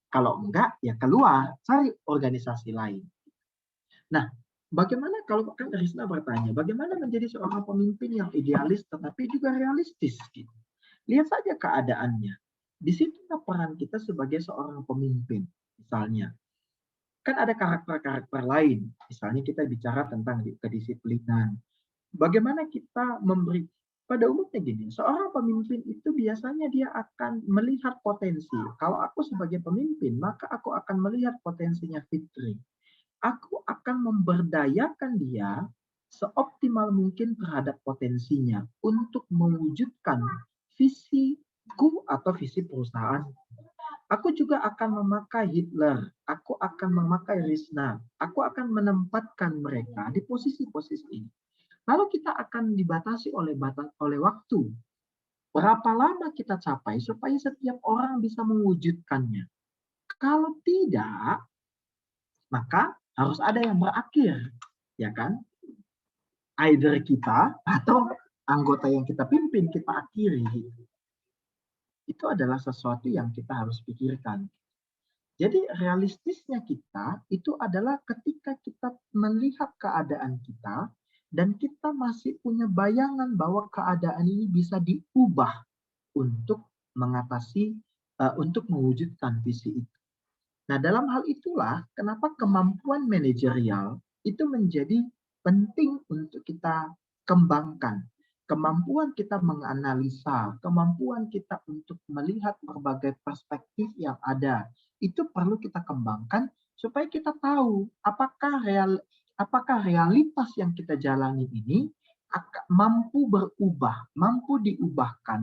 Kalau enggak, ya keluar, cari organisasi lain. Nah, bagaimana kalau kan Risna bertanya, bagaimana menjadi seorang pemimpin yang idealis tetapi juga realistis? Gitu. Lihat saja keadaannya. Di situ peran kita sebagai seorang pemimpin, misalnya. Kan ada karakter-karakter lain. Misalnya kita bicara tentang kedisiplinan. Bagaimana kita memberi, pada umumnya gini, seorang pemimpin itu biasanya dia akan melihat potensi. Kalau aku sebagai pemimpin, maka aku akan melihat potensinya Fitri. Aku akan memberdayakan dia seoptimal mungkin terhadap potensinya untuk mewujudkan visiku atau visi perusahaan. Aku juga akan memakai Hitler, aku akan memakai Risna, aku akan menempatkan mereka di posisi-posisi ini. Lalu kita akan dibatasi oleh waktu. Berapa lama kita capai supaya setiap orang bisa mewujudkannya. Kalau tidak, maka harus ada yang berakhir, ya kan? Either kita atau anggota yang kita pimpin kita akhiri. Itu adalah sesuatu yang kita harus pikirkan. Jadi realistisnya kita itu adalah ketika kita melihat keadaan kita dan kita masih punya bayangan bahwa keadaan ini bisa diubah untuk mengatasi, untuk mewujudkan visi itu. Nah, dalam hal itulah kenapa kemampuan manajerial itu menjadi penting untuk kita kembangkan. Kemampuan kita menganalisa, kemampuan kita untuk melihat berbagai perspektif yang ada, itu perlu kita kembangkan supaya kita tahu apakah realitas yang kita jalani ini mampu berubah, mampu diubahkan,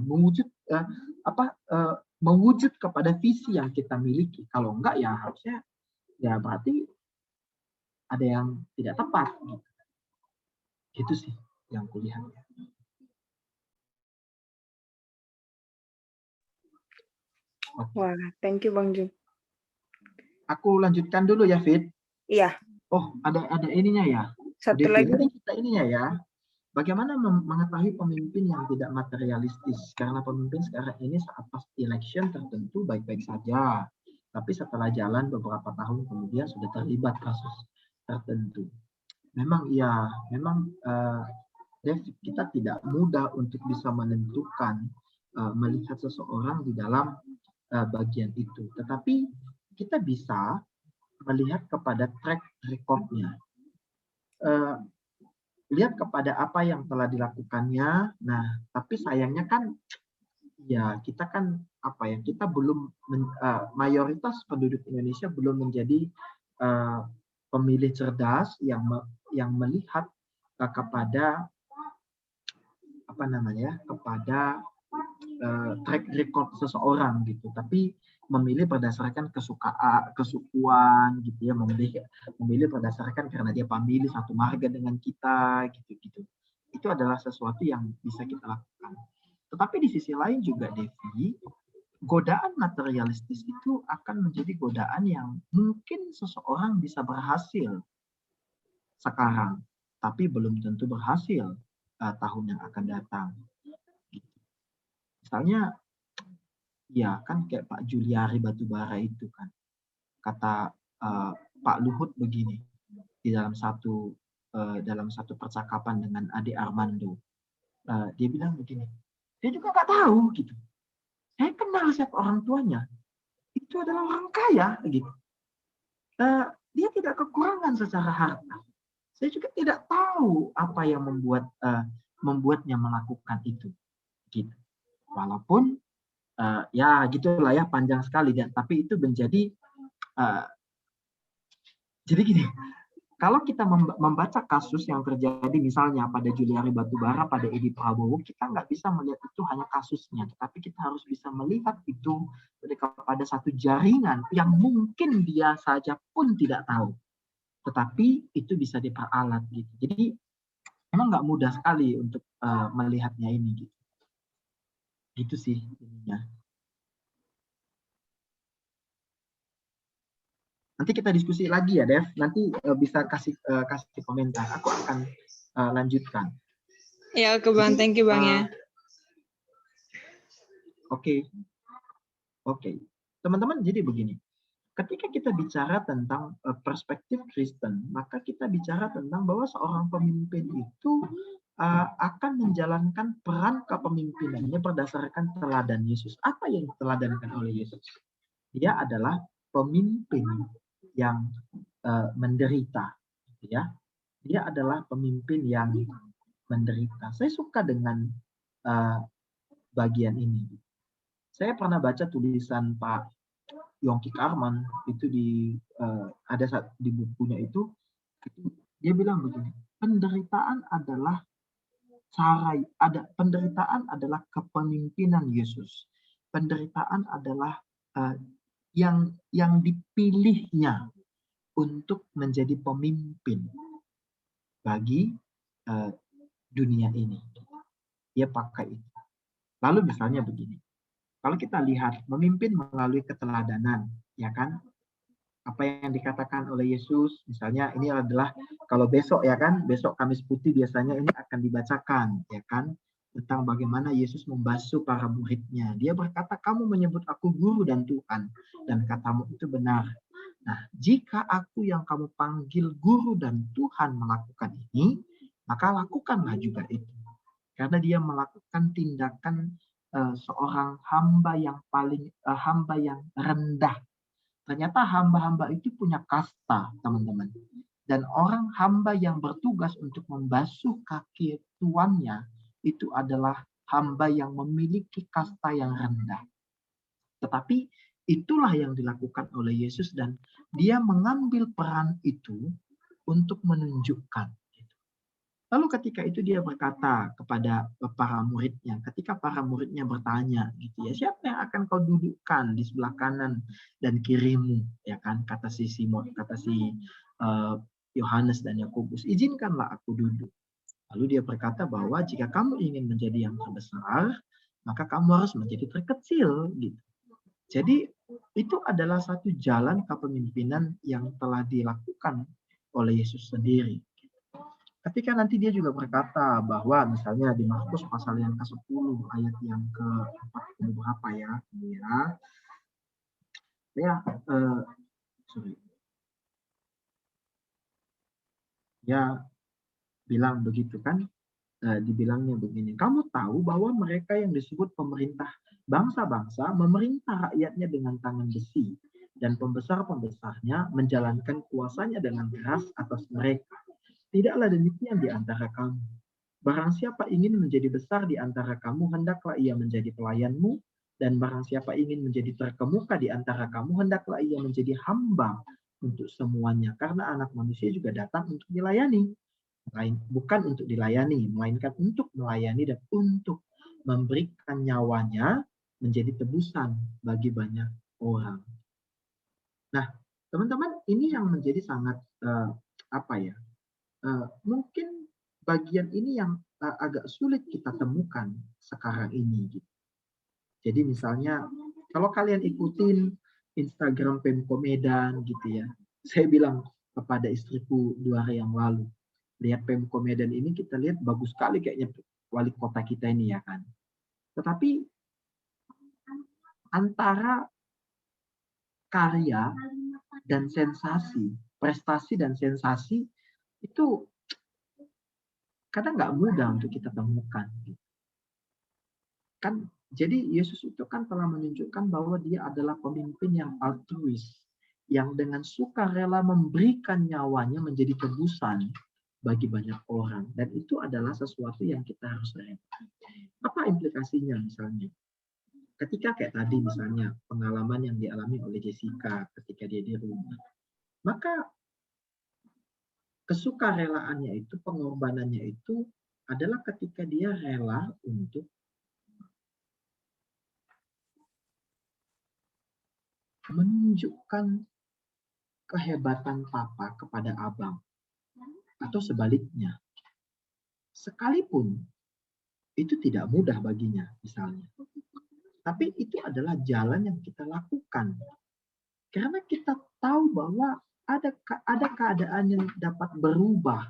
mewujud kepada visi yang kita miliki. Kalau enggak ya harusnya ya berarti ada yang tidak tepat. Itu sih yang kulihat. Wah, thank you Bang Jun. Aku lanjutkan dulu ya, Fit. Iya. Oh, ada ininya ya. Satu lagi. Kita ininya ya. Bagaimana mengetahui pemimpin yang tidak materialistis? Karena pemimpin sekarang ini saat pas election tertentu baik-baik saja. Tapi setelah jalan beberapa tahun kemudian sudah terlibat kasus tertentu. Memang kita tidak mudah untuk bisa menentukan, melihat seseorang di dalam bagian itu. Tetapi kita bisa melihat kepada track record-nya. Lihat kepada apa yang telah dilakukannya. Nah, tapi sayangnya kan ya kita kan kita belum mayoritas penduduk Indonesia belum menjadi pemilih cerdas yang melihat kepada kepada track record seseorang gitu, tapi memilih berdasarkan kesukuan gitu ya, memilih berdasarkan karena dia pemilih satu marga dengan kita gitu. Itu adalah sesuatu yang bisa kita lakukan. Tetapi di sisi lain juga, Devi, godaan materialistis itu akan menjadi godaan yang mungkin seseorang bisa berhasil sekarang, tapi belum tentu berhasil tahun yang akan datang. Misalnya, ya kan kayak Pak Juliari Batubara itu kan, kata Pak Luhut begini di dalam satu percakapan dengan Ade Armando, dia bilang begini, dia juga nggak tahu gitu. Saya kenal siapa orang tuanya, itu adalah orang kaya gitu. Dia tidak kekurangan secara harta. Saya juga tidak tahu apa yang membuatnya melakukan itu gitu. Walaupun ya gitulah ya, panjang sekali, dan tapi itu menjadi jadi gini, Kalau kita membaca kasus yang terjadi misalnya pada Juliari Batubara, pada Edi Prabowo, kita nggak bisa melihat itu hanya kasusnya, tetapi kita harus bisa melihat itu kepada satu jaringan yang mungkin dia saja pun tidak tahu, tetapi itu bisa diperalat gitu. Jadi memang nggak mudah sekali untuk melihatnya ini gitu. Gitu sih ininya. Nanti kita diskusi lagi ya, Dev. Nanti bisa kasih komentar. Aku akan lanjutkan. Ya, oke Bang. Thank you Bang ya. Oke. Teman-teman, jadi begini. Ketika kita bicara tentang perspektif Kristen, maka kita bicara tentang bahwa seorang pemimpin itu akan menjalankan peran kepemimpinannya berdasarkan teladan Yesus. Apa yang diteladankan oleh Yesus? Dia adalah pemimpin yang menderita, ya. Dia adalah pemimpin yang menderita. Saya suka dengan bagian ini. Saya pernah baca tulisan Pak Yongki Karman itu ada di bukunya itu dia bilang begini, penderitaan adalah kepemimpinan Yesus. Penderitaan adalah yang dipilihnya untuk menjadi pemimpin bagi dunia ini. Dia pakai itu. Lalu misalnya begini, kalau kita lihat memimpin melalui keteladanan, ya kan? Apa yang dikatakan oleh Yesus, misalnya ini adalah kalau besok ya kan, besok Kamis Putih biasanya ini akan dibacakan, ya kan? Tentang bagaimana Yesus membasuh para muridnya. Dia berkata, kamu menyebut aku guru dan Tuhan, dan katamu itu benar. Nah, jika aku yang kamu panggil guru dan Tuhan melakukan ini, maka lakukanlah juga itu. Karena dia melakukan tindakan seorang hamba yang hamba yang rendah. Ternyata hamba-hamba itu punya kasta, teman-teman. Dan orang hamba yang bertugas untuk membasuh kaki tuannya itu adalah hamba yang memiliki kasta yang rendah. Tetapi itulah yang dilakukan oleh Yesus dan dia mengambil peran itu untuk menunjukkan. Lalu ketika itu dia berkata kepada para muridnya, ketika para muridnya bertanya, gitu ya, siapa yang akan kau dudukkan di sebelah kanan dan kirimu, ya kan? Kata si Simon, kata si Yohanes dan Yakobus, izinkanlah aku duduk. Lalu dia berkata bahwa jika kamu ingin menjadi yang terbesar, maka kamu harus menjadi terkecil, gitu. Jadi itu adalah satu jalan kepemimpinan yang telah dilakukan oleh Yesus sendiri. Ketika nanti dia juga berkata bahwa misalnya di Markus pasal yang ke-10 ayat yang ke-40 berapa ya bilang begitu kan, dibilangnya begini, kamu tahu bahwa mereka yang disebut pemerintah bangsa-bangsa memerintah rakyatnya dengan tangan besi dan pembesar-pembesarnya menjalankan kuasanya dengan keras atas mereka. Tidaklah demikian di antara kamu. Barang siapa ingin menjadi besar di antara kamu, hendaklah ia menjadi pelayanmu. Dan barang siapa ingin menjadi terkemuka di antara kamu, hendaklah ia menjadi hamba untuk semuanya. Karena anak manusia juga datang untuk dilayani. Bukan untuk dilayani, melainkan untuk melayani dan untuk memberikan nyawanya menjadi tebusan bagi banyak orang. Nah, teman-teman, ini yang menjadi sangat mungkin bagian ini yang agak sulit kita temukan sekarang ini. Gitu. Jadi misalnya kalau kalian ikutin Instagram Pemko Medan gitu ya, saya bilang kepada istriku 2 hari yang lalu, lihat Pemko Medan ini kita lihat bagus sekali kayaknya wali kota kita ini ya kan. Tetapi antara karya dan sensasi, prestasi dan sensasi itu kadang nggak mudah untuk kita temukan. Kan, jadi Yesus itu kan telah menunjukkan bahwa dia adalah pemimpin yang altruis, yang dengan sukarela memberikan nyawanya menjadi tebusan bagi banyak orang. Dan itu adalah sesuatu yang kita harus rela. Apa implikasinya misalnya? Ketika kayak tadi misalnya pengalaman yang dialami oleh Jessica ketika dia di rumah, maka kesukarelaannya itu, pengorbanannya itu adalah ketika dia rela untuk menunjukkan kehebatan papa kepada abang. Atau sebaliknya. Sekalipun itu tidak mudah baginya misalnya. Tapi itu adalah jalan yang kita lakukan. Karena kita tahu bahwa ada keadaan yang dapat berubah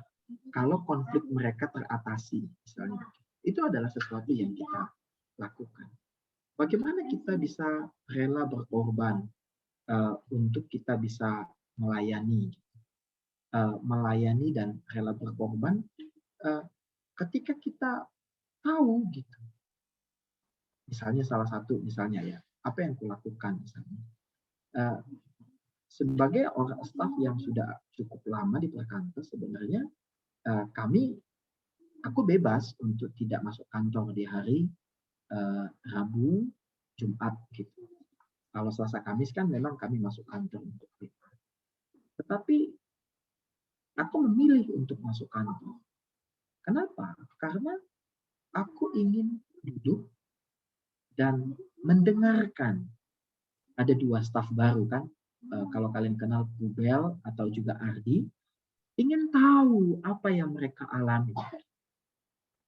kalau konflik mereka teratasi misalnya. Itu adalah sesuatu yang kita lakukan. Bagaimana kita bisa rela berkorban untuk kita bisa melayani dan rela berkorban ketika kita tahu gitu. Misalnya salah satu misalnya ya, apa yang kulakukan misalnya. Sebagai orang staf yang sudah cukup lama di Perkantas sebenarnya aku bebas untuk tidak masuk kantor di hari Rabu, Jumat gitu. Kalau Selasa Kamis kan memang kami masuk kantor untuk itu. Tetapi aku memilih untuk masuk kantor. Kenapa? Karena aku ingin duduk dan mendengarkan. Ada 2 staf baru kan, kalau kalian kenal Pubel atau juga Ardi, ingin tahu apa yang mereka alami.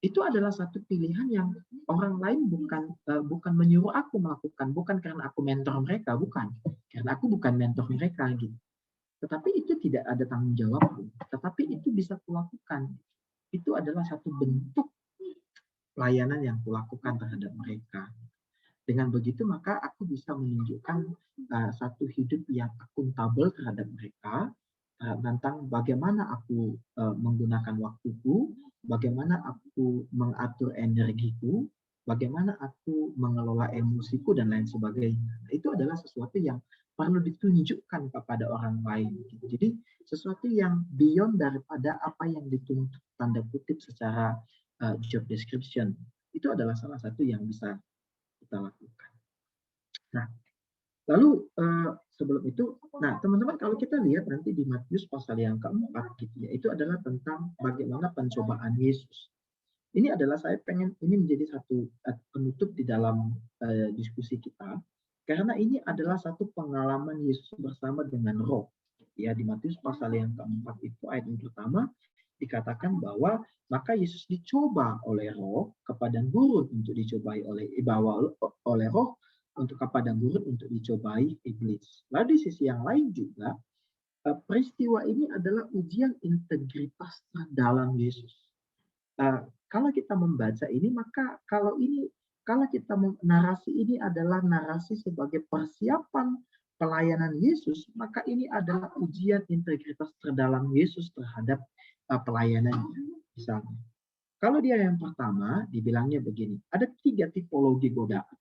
Itu adalah satu pilihan yang orang lain bukan menyuruh aku melakukan, bukan karena aku mentor mereka, bukan. Karena aku bukan mentor mereka gitu. Tetapi itu tidak ada tanggung jawabku. Tetapi itu bisa kulakukan. Itu adalah satu bentuk pelayanan yang kulakukan terhadap mereka. Dengan begitu maka aku bisa menunjukkan satu hidup yang akuntabel terhadap mereka tentang bagaimana aku menggunakan waktuku, bagaimana aku mengatur energiku, bagaimana aku mengelola emosiku dan lain sebagainya. Itu adalah sesuatu yang perlu ditunjukkan kepada orang lain. Jadi sesuatu yang beyond daripada apa yang dituntut tanda kutip secara job description. Itu adalah salah satu yang bisa kita lakukan. Nah, lalu sebelum itu, nah teman-teman kalau kita lihat nanti di Matius pasal yang keempat gitu ya, itu adalah tentang bagaimana pencobaan Yesus. Ini adalah ini menjadi satu penutup di dalam diskusi kita, karena ini adalah satu pengalaman Yesus bersama dengan Roh. Ya, di Matius pasal yang keempat itu ayat yang pertama dikatakan bahwa maka Yesus dicoba oleh Roh ke padang gurun untuk dicobai oleh Roh untuk ke padang gurun untuk dicobai iblis. Lalu di sisi yang lain juga peristiwa ini adalah ujian integritas dalam Yesus. Kalau kita membaca ini maka kalau kita narasi ini adalah narasi sebagai persiapan pelayanan Yesus, maka ini adalah ujian integritas terdalam Yesus terhadap pelayanannya. Misalnya, kalau dia yang pertama dibilangnya begini, ada 3 tipologi godaan.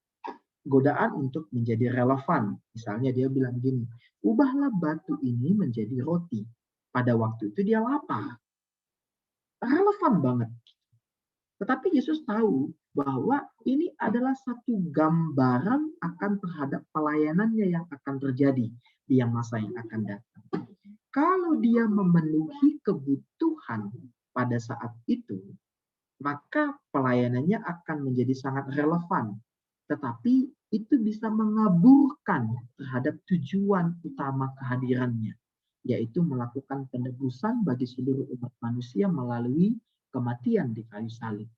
Godaan untuk menjadi relevan. Misalnya dia bilang gini, ubahlah batu ini menjadi roti. Pada waktu itu dia lapar. Relevan banget. Tetapi Yesus tahu bahwa ini adalah satu gambaran akan terhadap pelayanannya yang akan terjadi di masa yang akan datang. Kalau dia memenuhi kebutuhan pada saat itu, maka pelayanannya akan menjadi sangat relevan. Tetapi itu bisa mengaburkan terhadap tujuan utama kehadirannya, yaitu melakukan penebusan bagi seluruh umat manusia melalui kematian di kayu salib.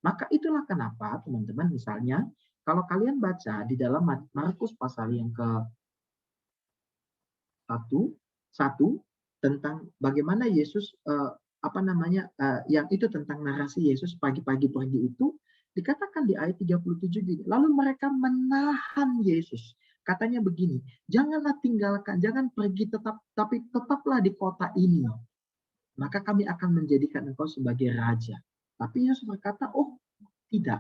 Maka itulah kenapa, teman-teman, misalnya, kalau kalian baca di dalam Markus pasal yang ke-1 tentang bagaimana Yesus yang itu tentang narasi Yesus pagi-pagi pergi itu dikatakan di ayat 37 gini, lalu mereka menahan Yesus. Katanya begini, janganlah tinggalkan, jangan pergi tapi tetaplah di kota ini. Maka kami akan menjadikan engkau sebagai raja. Tapi Yesus berkata, oh tidak.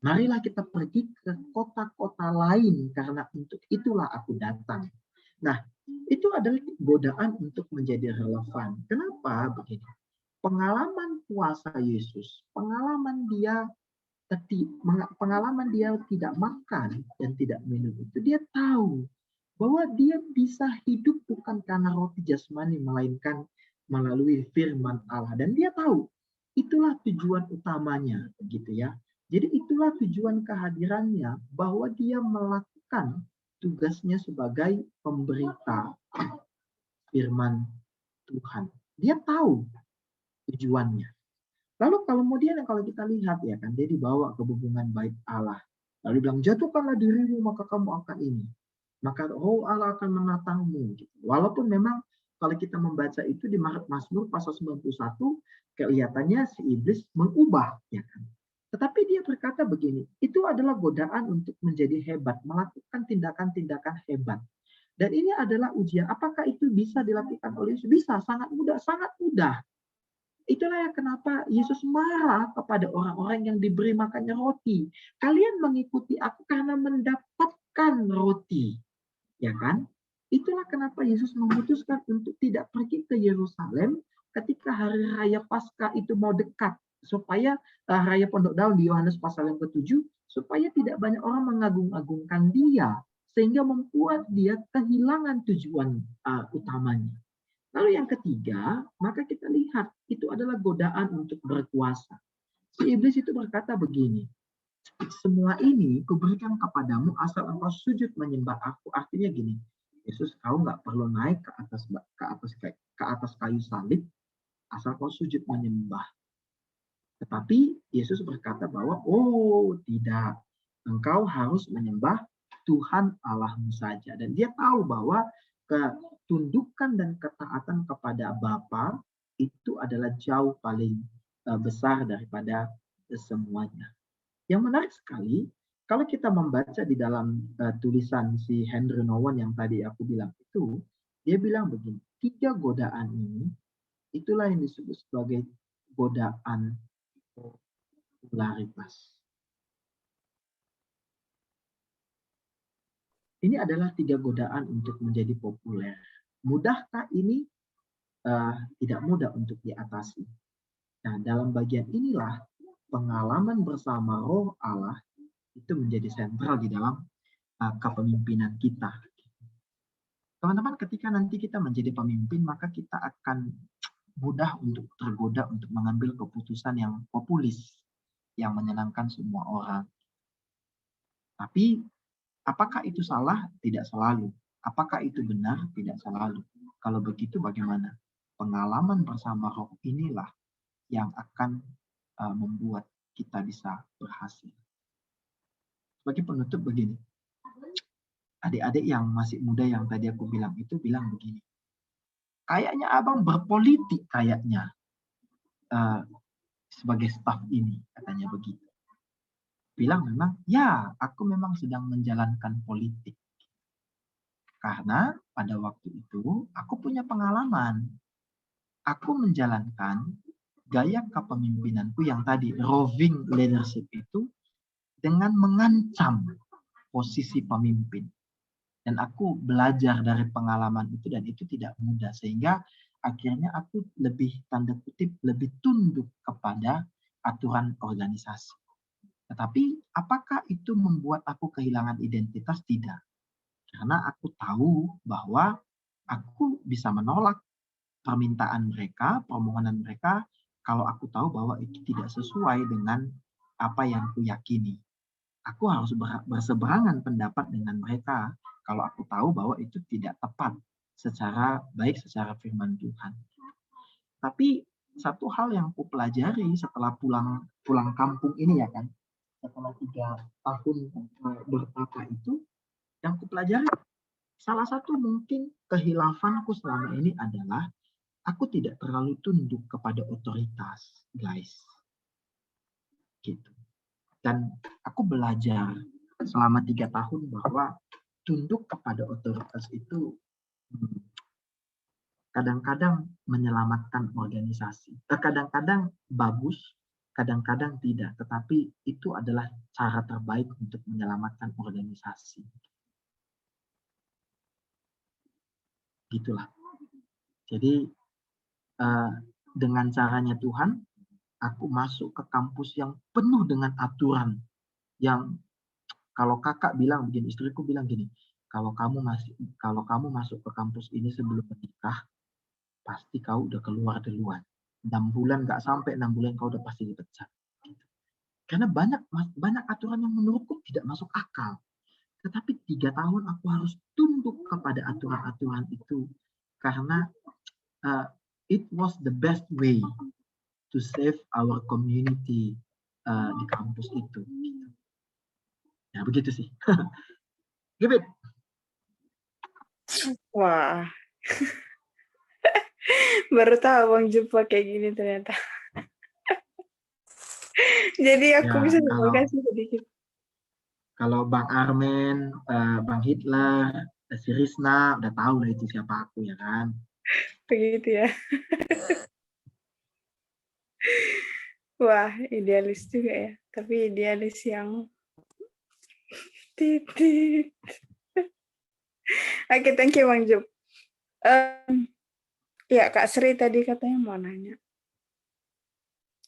Marilah kita pergi ke kota-kota lain karena untuk itulah aku datang. Nah, itu adalah godaan untuk menjadi relevan. Kenapa begini? Pengalaman puasa Yesus, pengalaman dia tidak makan dan tidak minum itu, dia tahu bahwa dia bisa hidup bukan karena roti jasmani, melainkan melalui firman Allah. Dan dia tahu itulah tujuan utamanya, gitu ya. Jadi itulah tujuan kehadirannya, bahwa dia melakukan tugasnya sebagai pemberita firman Tuhan. Dia tahu tujuannya. Lalu kemudian kalau kita lihat ya kan, dia dibawa ke hubungan baik Allah. Lalu bilang, jatuhkanlah dirimu maka kamu akan ini. Maka roh Allah akan menatangmu. Gitu. Walaupun memang kalau kita membaca itu di Mazmur pasal 91, kelihatannya si iblis mengubah. Ya kan? Tetapi dia berkata begini, itu adalah godaan untuk menjadi hebat, melakukan tindakan-tindakan hebat. Dan ini adalah ujian. Apakah itu bisa dilakukan oleh Yesus? Bisa, sangat mudah, sangat mudah. Itulah yang kenapa Yesus marah kepada orang-orang yang diberi makannya roti. Kalian mengikuti aku karena mendapatkan roti. Ya kan? Itulah kenapa Yesus memutuskan untuk tidak pergi ke Yerusalem ketika hari raya Paskah itu mau dekat. Supaya raya Pondok Daun di Yohanes pasal yang ke-7, supaya tidak banyak orang mengagung-agungkan dia. Sehingga membuat dia kehilangan tujuan utamanya. Lalu yang ketiga, maka kita lihat itu adalah godaan untuk berkuasa. Si iblis itu berkata begini, semua ini kuberikan kepadamu asal engkau sujud menyembah aku. Artinya gini, Yesus, kau nggak perlu naik ke atas kayu salib asal kau sujud menyembah. Tetapi Yesus berkata bahwa tidak, engkau harus menyembah Tuhan Allahmu saja. Dan dia tahu bahwa ketundukan dan ketaatan kepada Bapa itu adalah jauh paling besar daripada semuanya. Yang menarik sekali, kalau kita membaca di dalam tulisan si Henry Nouwen yang tadi aku bilang itu, dia bilang begini, 3 godaan ini, itulah yang disebut sebagai godaan popularitas. Ini adalah 3 godaan untuk menjadi populer. Mudahkah ini? Tidak mudah untuk diatasi. Nah, dalam bagian inilah pengalaman bersama Roh Allah itu menjadi sentral di dalam kepemimpinan kita. Teman-teman, ketika nanti kita menjadi pemimpin, maka kita akan mudah untuk tergoda untuk mengambil keputusan yang populis, yang menyenangkan semua orang. Tapi, apakah itu salah? Tidak selalu. Apakah itu benar? Tidak selalu. Kalau begitu bagaimana? Pengalaman bersama Roh inilah yang akan membuat kita bisa berhasil. Sebagai penutup begini, adik-adik yang masih muda yang tadi aku bilang itu bilang begini, kayaknya abang berpolitik kayaknya sebagai staf ini, katanya begitu. Bilang memang, ya aku memang sedang menjalankan politik. Karena pada waktu itu aku punya pengalaman. Aku menjalankan gaya kepemimpinanku yang tadi, roving leadership itu, dengan mengancam posisi pemimpin. Dan aku belajar dari pengalaman itu dan itu tidak mudah. Sehingga akhirnya aku lebih, tanda kutip, lebih tunduk kepada aturan organisasi. Tetapi apakah itu membuat aku kehilangan identitas? Tidak. Karena aku tahu bahwa aku bisa menolak permintaan mereka, permohonan mereka, kalau aku tahu bahwa itu tidak sesuai dengan apa yang aku yakini. Aku harus berseberangan pendapat dengan mereka kalau aku tahu bahwa itu tidak tepat secara baik, secara firman Tuhan. Tapi satu hal yang aku pelajari setelah pulang kampung ini ya kan, setelah 3 tahun bertapa itu, yang aku pelajari salah satu mungkin kehilafanku selama ini adalah aku tidak terlalu tunduk kepada otoritas, guys. Gitu. Dan aku belajar selama 3 tahun bahwa tunduk kepada otoritas itu kadang-kadang menyelamatkan organisasi. Kadang-kadang bagus, kadang-kadang tidak. Tetapi itu adalah cara terbaik untuk menyelamatkan organisasi. Gitulah. Jadi dengan caranya Tuhan, aku masuk ke kampus yang penuh dengan aturan. Yang kalau kakak bilang begini, istriku bilang gini, kalau kamu masuk ke kampus ini sebelum menikah, pasti kau udah keluar duluan. 6 bulan, nggak sampai 6 bulan kau udah pasti dipecat. Gitu. Karena banyak aturan yang menurutku tidak masuk akal. Tetapi 3 tahun aku harus tunduk kepada aturan-aturan itu. Karena it was the best way to save our community di kampus itu. Gitu. Ya begitu sih. Give it. Wah, baru tahu Bang jumpa kayak gini ternyata. Jadi aku Ya, bisa terima kasih sedikit. kalau Bang Armen, Bang Hitler, si Risna, udah tahu lah itu siapa aku ya kan. Begitu ya. Wah, idealis juga ya. Tapi idealis yang titik. Oke, thank you Bang Jup. Ya, Kak Sri tadi katanya mau nanya.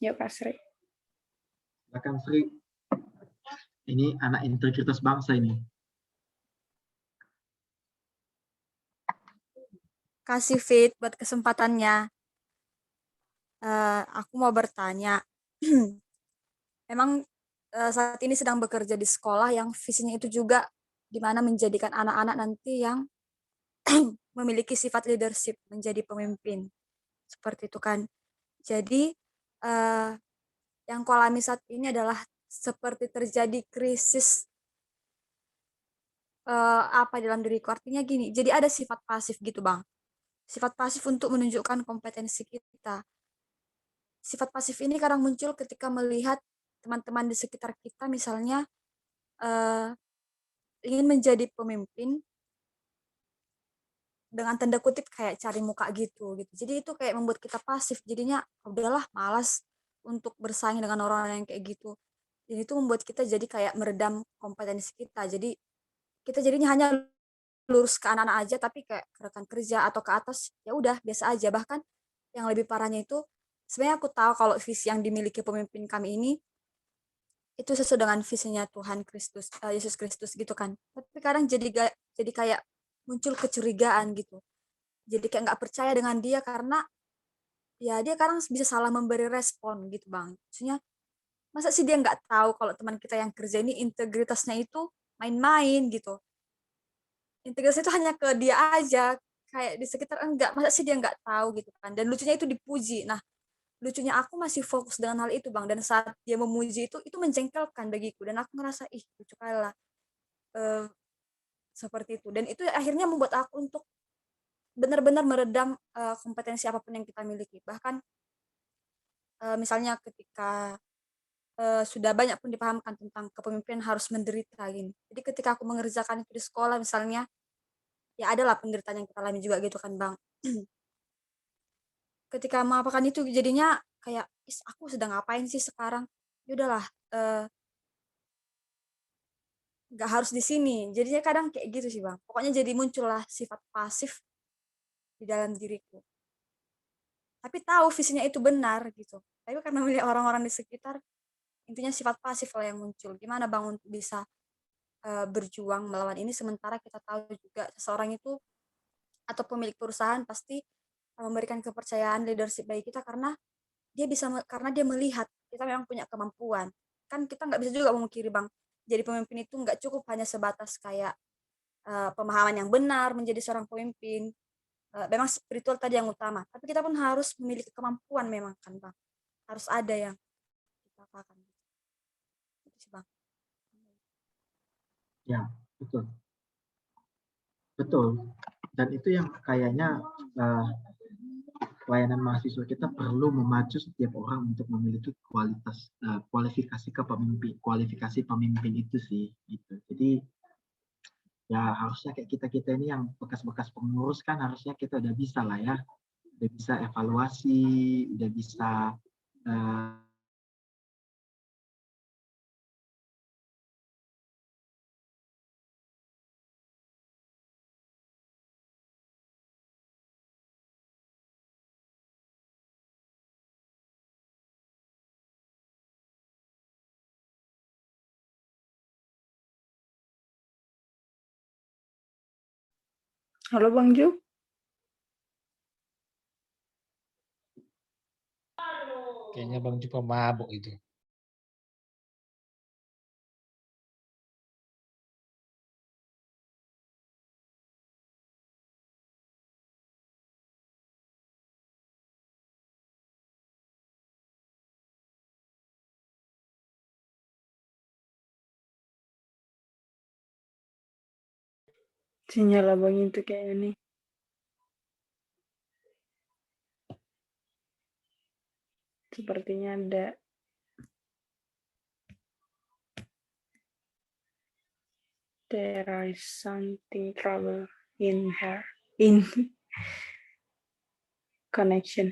Yuk Kak Sri. Silakan Sri. Ini anak integritas bangsa ini. Kasih Fit buat kesempatannya. Aku mau bertanya, memang saat ini sedang bekerja di sekolah yang visinya itu juga di mana menjadikan anak-anak nanti yang memiliki sifat leadership, menjadi pemimpin. Seperti itu kan. Jadi yang kau alami saat ini adalah seperti terjadi krisis apa dalam diriku. Artinya gini, jadi ada sifat pasif gitu Bang. Sifat pasif untuk menunjukkan kompetensi kita. Sifat pasif ini kadang muncul ketika melihat teman-teman di sekitar kita misalnya ingin menjadi pemimpin dengan tanda kutip kayak cari muka gitu. Jadi itu kayak membuat kita pasif. Jadinya udahlah malas untuk bersaing dengan orang yang kayak gitu. Dan itu membuat kita jadi kayak meredam kompetensi kita. Jadi kita jadinya hanya lurus ke anak-anak aja tapi kayak ke rekan kerja atau ke atas ya udah biasa aja. Bahkan yang lebih parahnya itu sebenarnya aku tahu kalau visi yang dimiliki pemimpin kami ini itu sesuai dengan visinya Tuhan Kristus, Yesus Kristus gitu kan. Tapi kadang jadi kayak muncul kecurigaan gitu. Jadi kayak nggak percaya dengan dia karena ya dia kadang bisa salah memberi respon gitu Bang. Maksudnya masa sih dia nggak tahu kalau teman kita yang kerja ini integritasnya itu main-main gitu. Integritasnya itu hanya ke dia aja, kayak di sekitar enggak. Masa sih dia nggak tahu gitu kan. Dan lucunya itu dipuji. Nah, lucunya aku masih fokus dengan hal itu Bang, dan saat dia memuji itu menjengkelkan bagiku dan aku ngerasa ih lucu kali lah seperti itu, dan itu akhirnya membuat aku untuk benar-benar meredam kompetensi apapun yang kita miliki. Bahkan misalnya ketika sudah banyak pun dipahamkan tentang kepemimpinan harus menderita gini, jadi ketika aku mengerjakan itu di sekolah misalnya, ya adalah penderitaan yang kita alami juga gitu kan Bang. Ketika mengapakan itu jadinya kayak aku sedang ngapain sih sekarang, ya udahlah nggak harus di sini. Jadinya kadang kayak gitu sih Bang. Pokoknya jadi muncullah sifat pasif di dalam diriku. Tapi tahu visinya itu benar gitu. Tapi karena melihat orang-orang di sekitar, intinya sifat pasif lah yang muncul. Gimana Bang untuk bisa berjuang melawan ini sementara kita tahu juga seseorang itu atau pemilik perusahaan pasti memberikan kepercayaan leadership bagi kita karena karena dia melihat kita memang punya kemampuan. Kan kita nggak bisa juga memungkiri Bang. Jadi pemimpin itu nggak cukup hanya sebatas kayak pemahaman yang benar menjadi seorang pemimpin. Memang spiritual tadi yang utama, tapi kita pun harus memiliki kemampuan memang kan Bang. Harus ada yang kita katakan. Itu sih Bang. Ya, betul. Betul. Dan itu yang kayaknya pelayanan mahasiswa kita perlu memacu setiap orang untuk memiliki kualifikasi pemimpin itu sih gitu. Jadi ya harusnya kayak kita ini yang bekas-bekas pengurus kan harusnya kita udah bisa lah ya, udah bisa evaluasi, udah bisa Halo Bang Ju. Kayaknya Bang Jupa mabuk itu. Sinyal abang itu kayaknya nih. Sepertinya ada there is something trouble in her in connection.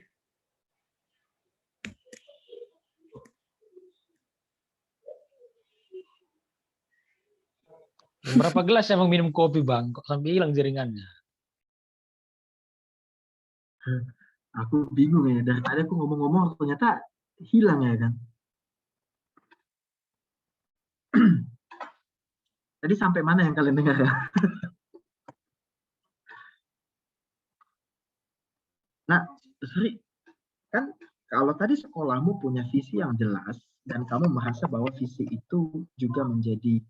Berapa gelas emang minum kopi Bang? Kok sampai hilang jaringannya? Aku bingung ya, dari tadi aku ngomong-ngomong ternyata hilang ya kan. Tadi sampai mana yang kalian dengar ya? Nah, Sri, kan kalau tadi sekolahmu punya visi yang jelas dan kamu merasa bahwa visi itu juga menjadi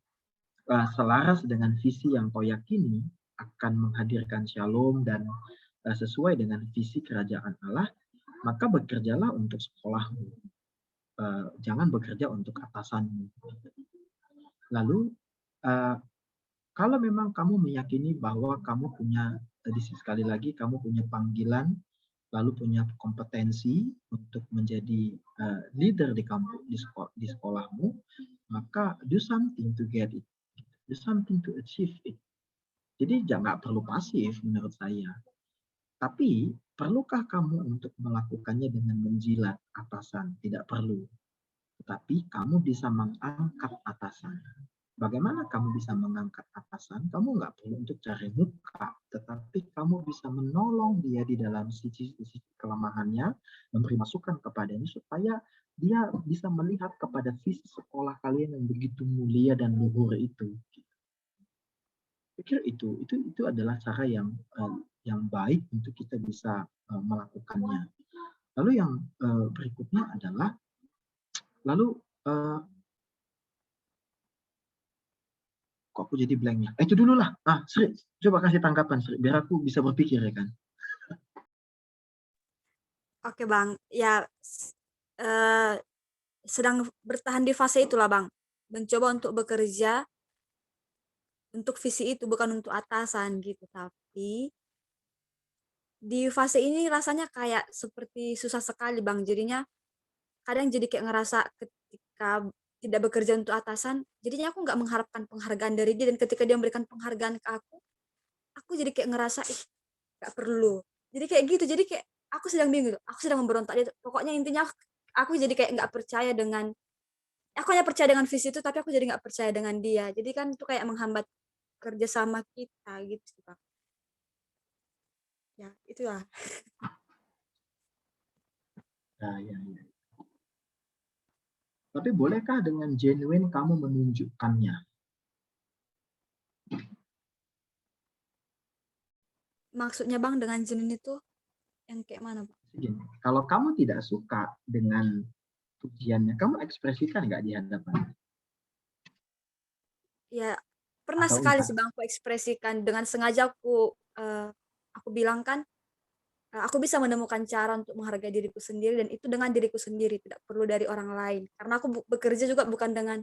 selaras dengan visi yang kau yakini akan menghadirkan shalom dan sesuai dengan visi kerajaan Allah, maka bekerjalah untuk sekolahmu. Jangan bekerja untuk atasanmu. Lalu, kalau memang kamu meyakini bahwa kamu punya, tadi sekali lagi, kamu punya panggilan, lalu punya kompetensi untuk menjadi leader di kampus, di sekolahmu, maka do something to get it. Do something to achieve it. Jadi jangan perlu pasif menurut saya. Tapi perlukah kamu untuk melakukannya dengan menjilat atasan? Tidak perlu. Tetapi kamu bisa mengangkat atasan. Bagaimana kamu bisa mengangkat atasan? Kamu nggak perlu untuk cari muka, tetapi kamu bisa menolong dia di dalam sisi kelemahannya, memberi masukan kepadanya supaya dia bisa melihat kepada visi sekolah kalian yang begitu mulia dan luhur itu. Pikir itu adalah cara yang baik untuk kita bisa melakukannya. Lalu yang berikutnya adalah kok aku jadi blank ya? Itu dulu lah. Sri, coba kasih tanggapan Sri, biar aku bisa berpikir ya kan. Oke Bang, ya sedang bertahan di fase itulah Bang. Mencoba untuk bekerja untuk visi itu, bukan untuk atasan gitu. Tapi di fase ini rasanya kayak seperti susah sekali Bang. Jadinya kadang jadi kayak ngerasa ketika tidak bekerja untuk atasan, jadinya aku nggak mengharapkan penghargaan dari dia, dan ketika dia memberikan penghargaan ke aku jadi kayak ngerasa nggak perlu. Jadi kayak gitu, jadi kayak aku sedang bingung gitu. Aku sedang memberontak. Pokoknya intinya aku jadi kayak nggak percaya dengan, aku hanya percaya dengan visi itu, tapi aku jadi nggak percaya dengan dia. Jadi kan itu kayak menghambat kerjasama kita gitu sih Pak. Ya itulah. Ya. Tapi bolehkah dengan genuine kamu menunjukkannya? Maksudnya Bang dengan genuine itu yang kayak mana Pak? Gini, kalau kamu tidak suka dengan pujiannya, kamu ekspresikan nggak di hadapan? Ya pernah Atau sekali enggak? sih Bang aku ekspresikan, dengan sengaja aku bilang kan, aku bisa menemukan cara untuk menghargai diriku sendiri, dan itu dengan diriku sendiri, tidak perlu dari orang lain. Karena aku bekerja juga bukan dengan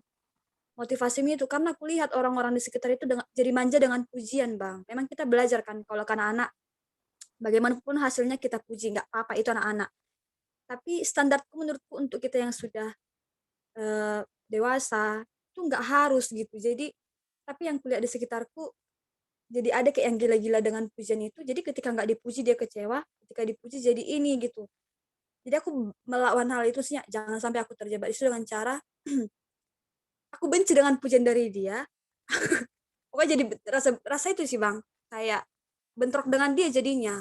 motivasi itu, karena aku lihat orang-orang di sekitar itu jadi manja dengan pujian Bang. Memang kita belajar kan, kalau kan anak, bagaimanapun hasilnya kita puji, nggak apa-apa, itu anak-anak. Tapi standarku menurutku untuk kita yang sudah dewasa, itu nggak harus gitu. Jadi, tapi yang kulihat di sekitarku, jadi ada kayak yang gila-gila dengan pujian itu. Jadi ketika nggak dipuji dia kecewa, ketika dipuji jadi ini gitu. Jadi aku melawan hal itu sih, jangan sampai aku terjebak itu dengan cara aku benci dengan pujian dari dia. Pokoknya jadi rasa itu sih Bang, kayak bentrok dengan dia jadinya.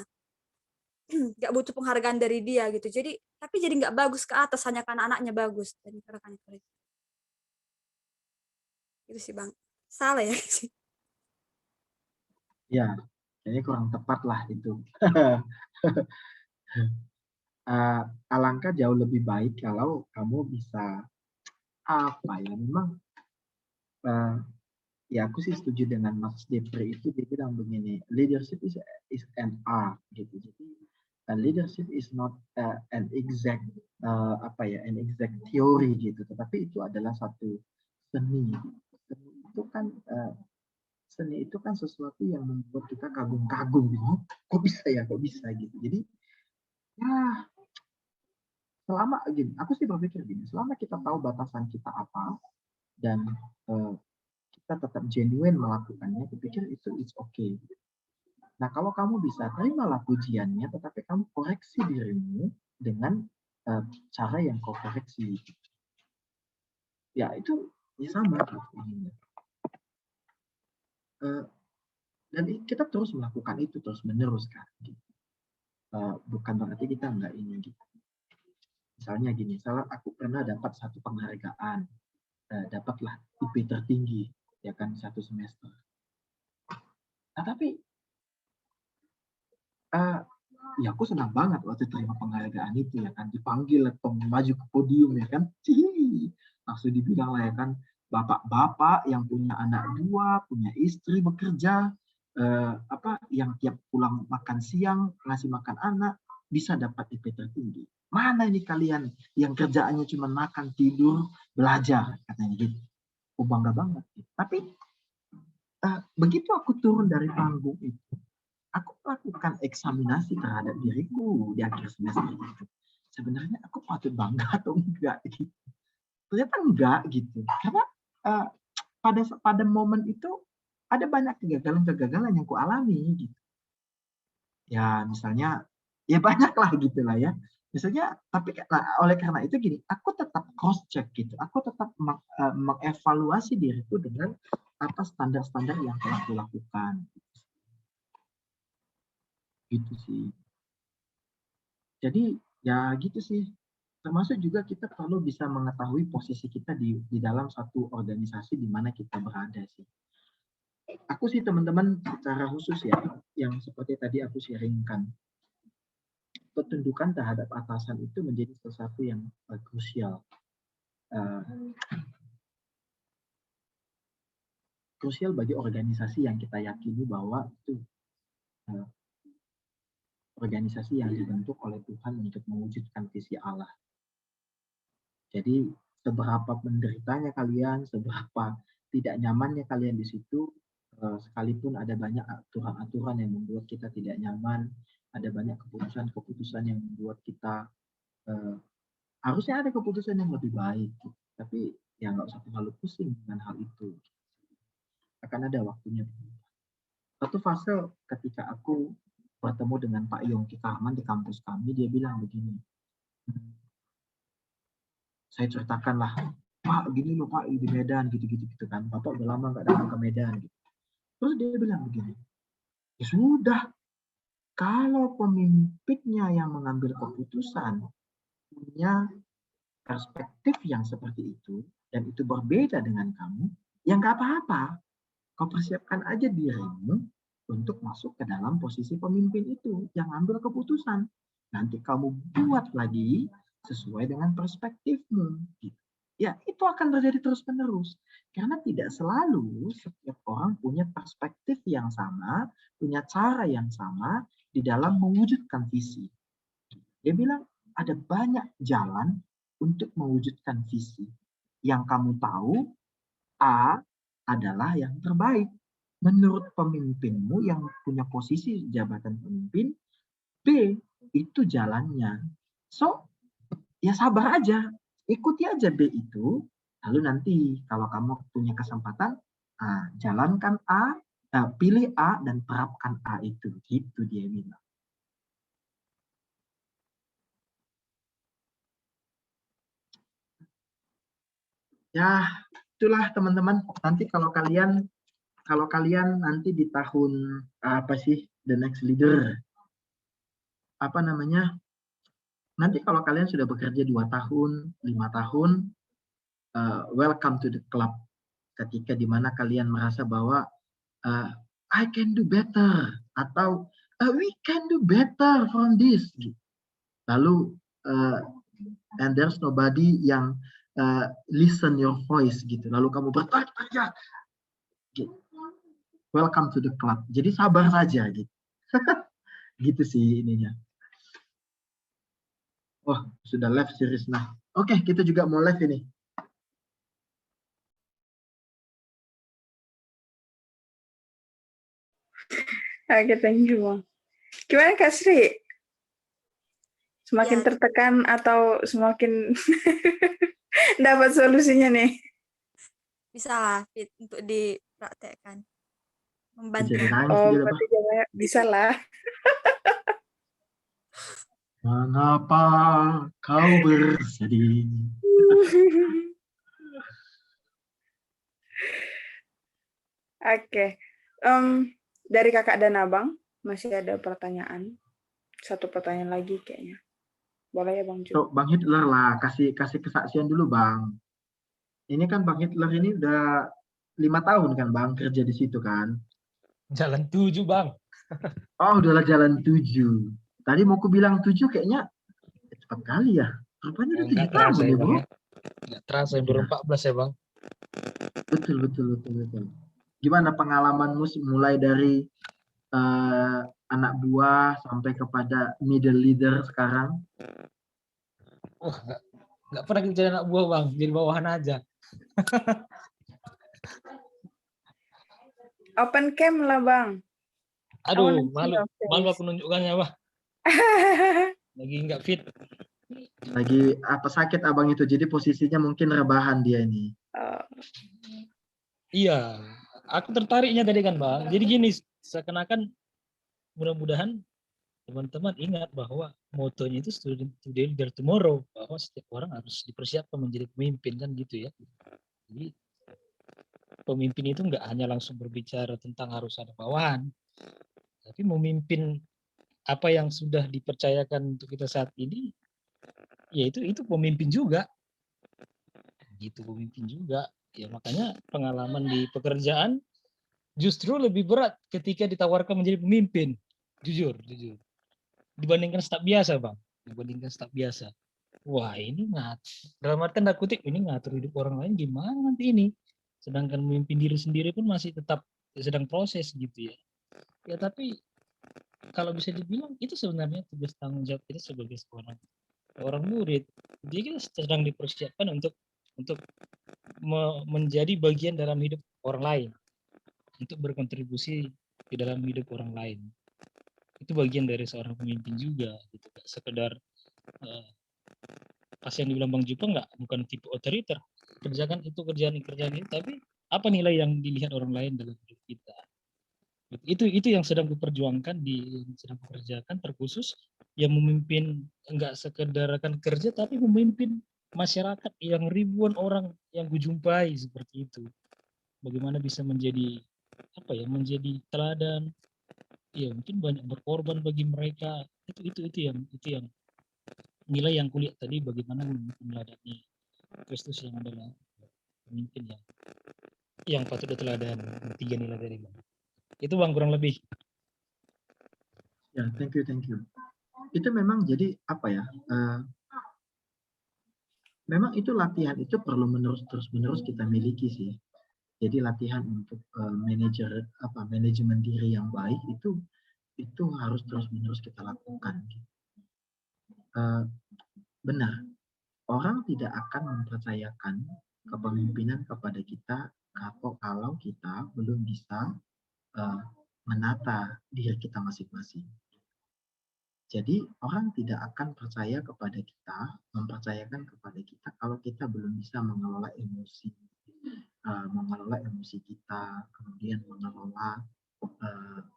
Nggak butuh penghargaan dari dia gitu. Jadi tapi jadi nggak bagus ke atas hanya karena anaknya bagus dan rekan kerja. Itu sih Bang. Salah ya sih. Ya, kayaknya kurang tepat lah itu. alangkah jauh lebih baik kalau kamu bisa memang ya aku sih setuju dengan Max Depre itu, dia bilang begini, leadership is an art gitu. Jadi leadership is not an exact an exact theory gitu, tetapi itu adalah satu seni. Seni itu kan sesuatu yang membuat kita kagum-kagum gitu. Kok bisa gitu. Jadi ya selama gini, aku sih berpikir gini, selama kita tahu batasan kita apa dan kita tetap genuine melakukannya, aku pikir itu it's okay. Nah, kalau kamu bisa terimalah pujiannya, tetapi kamu koreksi dirimu dengan cara yang kau koreksi. Ya, itu ya sama. Dan kita terus melakukan itu, terus menerus kan. Bukan berarti kita enggak ini gitu. Misalnya gini, aku pernah dapat satu penghargaan, dapatlah IP tertinggi, ya kan, satu semester. Nah, tapi ya aku senang banget waktu terima penghargaan itu, ya kan, dipanggil atau maju ke podium, ya kan, langsung dibilang lah, ya kan, bapak-bapak yang punya anak 2, punya istri bekerja, yang tiap pulang makan siang ngasih makan anak bisa dapat IP tertinggi. Mana ini kalian yang kerjaannya cuma makan, tidur, belajar, katanya gitu. Aku bangga banget. Tapi begitu aku turun dari panggung itu, aku melakukan eksaminasi terhadap diriku di akhir semester itu. Sebenarnya aku patut bangga atau enggak gitu. Ternyata enggak gitu. Karena pada momen itu ada banyak kegagalan-kegagalan yang ku alami gitu. Ya misalnya, ya banyak lah gitu lah ya. Misalnya, tapi oleh karena itu gini, aku tetap cross check gitu. Aku tetap mengevaluasi diriku dengan apa standar-standar yang telah kulakukan. Gitu sih. Jadi ya gitu sih. Termasuk juga kita perlu bisa mengetahui posisi kita di dalam satu organisasi di mana kita berada sih. Aku sih teman-teman secara khusus ya, yang seperti tadi aku sharingkan, ketundukan terhadap atasan itu menjadi sesuatu yang krusial. Krusial bagi organisasi yang kita yakini bahwa itu organisasi yang dibentuk oleh Tuhan untuk mewujudkan visi Allah. Jadi seberapa menderitanya kalian, seberapa tidak nyamannya kalian di situ, sekalipun ada banyak aturan-aturan yang membuat kita tidak nyaman, ada banyak keputusan-keputusan yang membuat kita harusnya ada keputusan yang lebih baik, gitu. Tapi ya nggak usah terlalu pusing dengan hal itu. Akan ada waktunya. Satu fase ketika aku bertemu dengan Pak Yongki Karman di kampus kami, dia bilang begini, saya ceritakan lah, Pak gini loh Pak di Medan gitu-gitu kan, Bapak udah lama nggak datang ke Medan gitu. Terus dia bilang begini, ya sudah, kalau pemimpinnya yang mengambil keputusan punya perspektif yang seperti itu dan itu berbeda dengan kamu, ya nggak apa-apa, kau persiapkan aja dirimu untuk masuk ke dalam posisi pemimpin itu yang ambil keputusan. Nanti kamu buat lagi sesuai dengan perspektifmu. Ya, itu akan terjadi terus-menerus. Karena tidak selalu setiap orang punya perspektif yang sama, punya cara yang sama di dalam mewujudkan visi. Dia bilang, ada banyak jalan untuk mewujudkan visi. Yang kamu tahu, A adalah yang terbaik. Menurut pemimpinmu yang punya posisi jabatan pemimpin, B itu jalannya. So, ya sabar aja. Ikuti aja B itu. Lalu nanti kalau kamu punya kesempatan, jalankan A, pilih A dan terapkan A itu. Gitu dia bilang. Ya, itulah teman-teman. Nanti kalau kalian nanti di tahun apa sih the next leader, apa namanya, nanti kalau kalian sudah bekerja 2 tahun, 5 tahun, welcome to the club. Ketika dimana kalian merasa bahwa I can do better atau we can do better from this. lalu and there's nobody yang listen your voice gitu, lalu kamu berteriak gitu. Welcome to the club. Jadi sabar saja gitu. Gitu sih ininya. Oh, sudah live series. Nah, oke, kita juga mau live ini. Oke, thank you, Bang. Gimana Kak Sri? Semakin Ya, tertekan atau semakin dapat solusinya nih? bisa lah Fit, untuk dipraktekkan. Bisa Membantu. dirangis Oh, gitu, berarti jawabannya bisa lah. Mengapa kau bersedih? Oke. Dari kakak dan abang, masih ada pertanyaan. Satu pertanyaan lagi kayaknya. Boleh ya Bang Ju? So, Bang Hitler lah, kasih kesaksian dulu Bang. Ini kan Bang Hitler ini udah 5 tahun kan Bang kerja di situ kan. Jalan 7 Bang. Oh, udahlah jalan 7. Tadi mau aku bilang 7 kayaknya cepat kali ya. Rupanya udah 7 Enggak tahun terasa ya ya Bang Bro. ya. Enggak terasa 2014 ya Bang. Betul. Gimana pengalamanmu mulai dari anak buah sampai kepada middle leader sekarang? Wah, enggak pernah jadi anak buah Bang, jadi bawahan aja. Open cam lah Bang. Aduh, I wanna see your malu face. aku nunjukkannya, Bah. Lagi enggak fit. Lagi apa sakit abang itu, jadi posisinya mungkin rebahan dia ini. Iya, aku tertariknya tadi kan Bang. Jadi gini, seakan-akan mudah-mudahan teman-teman ingat bahwa motonya itu student today leader tomorrow, bahwa setiap orang harus dipersiapkan menjadi pemimpin kan gitu ya. Jadi pemimpin itu enggak hanya langsung berbicara tentang harus ada bawahan, tapi memimpin apa yang sudah dipercayakan untuk kita saat ini, ya itu pemimpin juga. Gitu, pemimpin juga. Ya makanya pengalaman di pekerjaan justru lebih berat ketika ditawarkan menjadi pemimpin. Jujur. Dibandingkan staf biasa, Bang. Wah, ini dalam arti tanda kutip, ini ngatur hidup orang lain gimana nanti ini. Sedangkan memimpin diri sendiri pun masih tetap sedang proses gitu ya. Ya tapi kalau bisa dibilang itu sebenarnya tugas tanggung jawab kita sebagai seorang murid. Jadi kita sedang dipersiapkan untuk menjadi bagian dalam hidup orang lain, untuk berkontribusi di dalam hidup orang lain. Itu bagian dari seorang pemimpin juga, gitu. Gak sekedar pas yang dibilang Bang Jupa bukan tipe otoriter, kerjakan itu, tapi apa nilai yang dilihat orang lain dalam hidup kita. Itu yang sedang kuperjuangkan, sedang kukerjakan, terkhusus yang memimpin enggak sekedar akan kerja, tapi memimpin masyarakat yang ribuan orang yang kujumpai seperti itu. Bagaimana bisa menjadi menjadi teladan, ya mungkin banyak berkorban bagi mereka. Itu yang nilai yang kulihat tadi, bagaimana meneladani Kristus yang adalah pemimpin yang patut diteladan. 3 nilai dari Bang. Itu Bang kurang lebih. Ya, thank you. Itu memang jadi apa ya? Memang itu latihan itu perlu terus-menerus kita miliki sih. Jadi latihan untuk manajemen diri yang baik itu harus terus-menerus kita lakukan. Benar, orang tidak akan mempercayakan kepemimpinan kepada kita kalau kita belum bisa menata diri kita masing-masing. Jadi orang tidak akan mempercayakan kepada kita kalau kita belum bisa mengelola emosi kita, kemudian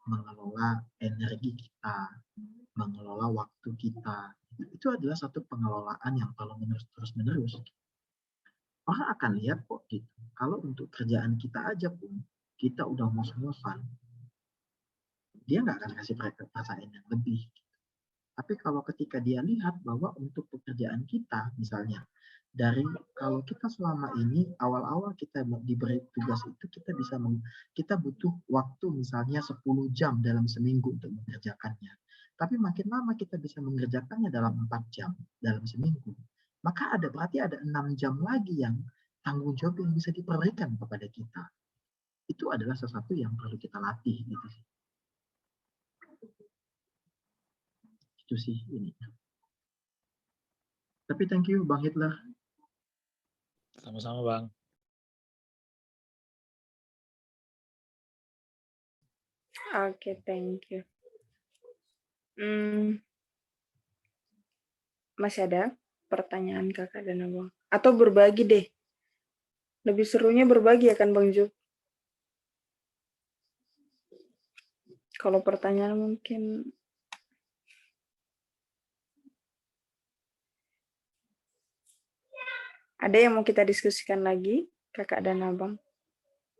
mengelola energi kita, mengelola waktu kita. Itu adalah satu pengelolaan yang kalau terus-menerus. Orang akan lihat kok gitu. Kalau untuk kerjaan kita aja pun kita udah ngos-ngosan, dia nggak akan kasih perasaan yang lebih. Tapi kalau ketika dia lihat bahwa untuk pekerjaan kita, misalnya, kalau kita selama ini awal-awal kita diberi tugas itu kita butuh waktu misalnya 10 jam dalam seminggu untuk mengerjakannya. Tapi makin lama kita bisa mengerjakannya dalam 4 jam dalam seminggu, maka berarti ada 6 jam lagi yang tanggung jawab yang bisa diberikan kepada kita. Itu adalah sesuatu yang perlu kita latih gitu sih. Itu sih ini. Tapi thank you Bang Hitler. Sama-sama Bang. Oke, thank you. Masih ada pertanyaan kakak dan abang? Atau berbagi deh? Lebih serunya berbagi ya kan Bang Juk? Kalau pertanyaan mungkin ada yang mau kita diskusikan lagi, kakak dan abang?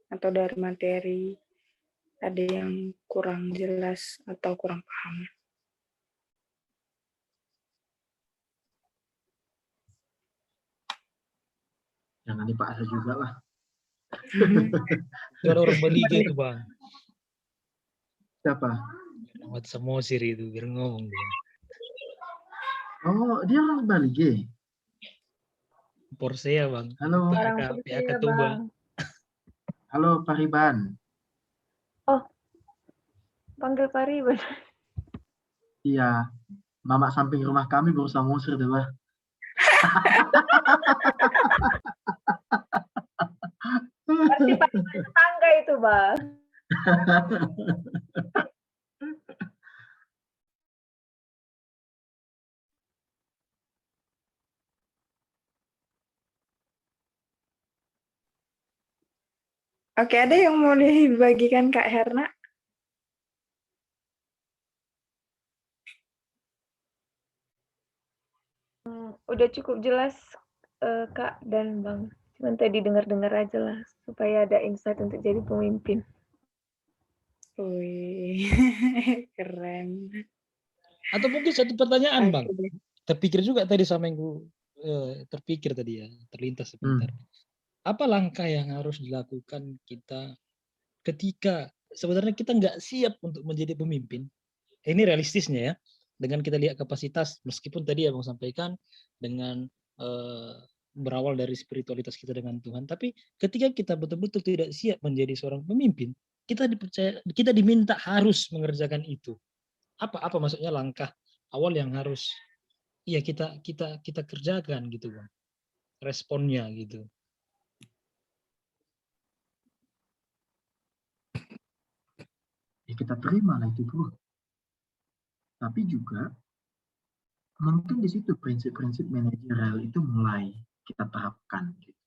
Atau dari materi, ada yang kurang jelas atau kurang paham? Jangan dipaksa juga lah. Itu ada orang Baliga itu Bang. Siapa? Muhammad Samosir itu, biar ngomong dia. Oh, dia orang Bali. Porsea Bang. Halo. PAK Tuba. Halo Pariban. Oh, panggil Pariban. Iya, mama samping rumah kami berusaha ngusir deh, Bah. Pasti tetangga itu, Bang. Oke, ada yang mau dibagikan Kak Herna? Udah cukup jelas, Kak dan Bang. Cuman tadi dengar-dengar aja lah, supaya ada insight untuk jadi pemimpin. Wih, keren. Atau mungkin satu pertanyaan Bang. Oke. Terpikir juga tadi sama yang terpikir tadi ya, terlintas sebentar. Apa langkah yang harus dilakukan kita ketika sebenarnya kita nggak siap untuk menjadi pemimpin? Ini realistisnya ya, dengan kita lihat kapasitas, meskipun tadi Abang sampaikan dengan berawal dari spiritualitas kita dengan Tuhan, tapi ketika kita betul-betul tidak siap menjadi seorang pemimpin, kita diminta harus mengerjakan itu. Apa maksudnya langkah awal yang harus ya kita kerjakan gitu Bang, responnya gitu. Ya kita terima lah itu bro. Tapi juga mungkin di situ prinsip-prinsip manajerial itu mulai kita terapkan. Gitu.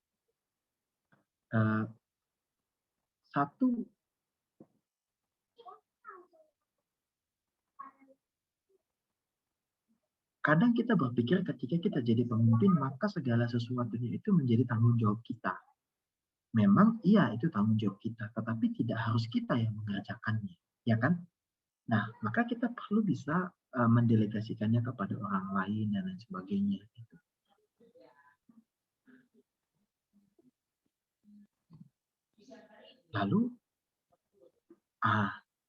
Satu, kadang kita berpikir ketika kita jadi pemimpin maka segala sesuatunya itu menjadi tanggung jawab kita. Memang iya itu tanggung jawab kita, tetapi tidak harus kita yang mengerjakannya, ya kan? Nah, maka kita perlu bisa mendelegasikannya kepada orang lain dan lain sebagainya. Gitu. Lalu,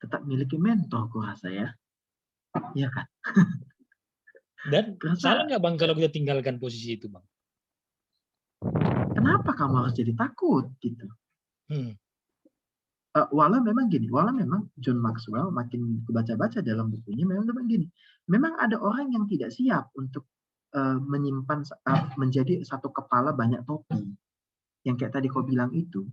tetap miliki mentor, aku rasa ya, iya kan? Dan salah nggak Bang kalau kita tinggalkan posisi itu Bang? Kenapa kamu harus jadi takut gitu? Walau memang gini, walau memang John Maxwell makin kebaca-baca dalam bukunya memang gini, memang ada orang yang tidak siap untuk menyimpan menjadi satu kepala banyak topi. Yang kayak tadi kau bilang itu,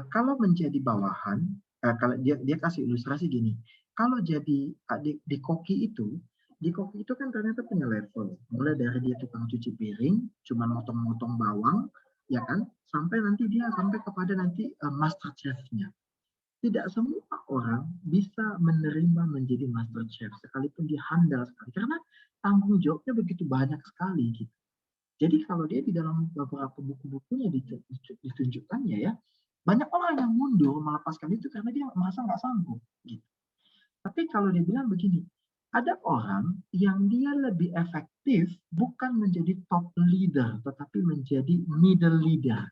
kalau menjadi bawahan, kalau dia kasih ilustrasi gini, kalau jadi di koki itu kan ternyata punya level, mulai dari dia tukang cuci piring, cuma motong-motong bawang, ya kan, sampai nanti dia sampai kepada nanti master chef-nya. Tidak semua orang bisa menerima menjadi master chef, sekalipun dia handal sekali, karena tanggung jawabnya begitu banyak sekali gitu. Jadi kalau dia di dalam beberapa buku-bukunya ditunjukkannya ya, banyak orang yang mundur melepaskan itu karena dia merasa nggak sanggup. Gitu. Tapi kalau dia bilang begini, ada orang yang dia lebih efektif bukan menjadi top leader, tetapi menjadi middle leader.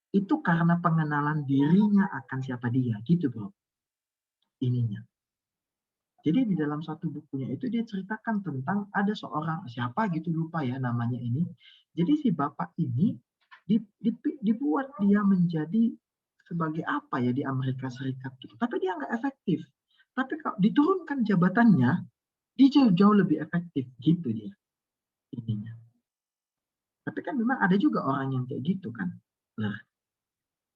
Itu karena pengenalan dirinya akan siapa dia, gitu bro. Ininya. Jadi di dalam satu bukunya itu dia ceritakan tentang ada seorang, siapa gitu lupa ya namanya ini. Jadi si bapak ini dibuat dia menjadi sebagai apa ya di Amerika Serikat gitu. Tapi dia nggak efektif. Tapi kalau diturunkan jabatannya, dia jauh lebih efektif gitu dia ininya. Tapi kan memang ada juga orang yang kayak gitu kan. Nah,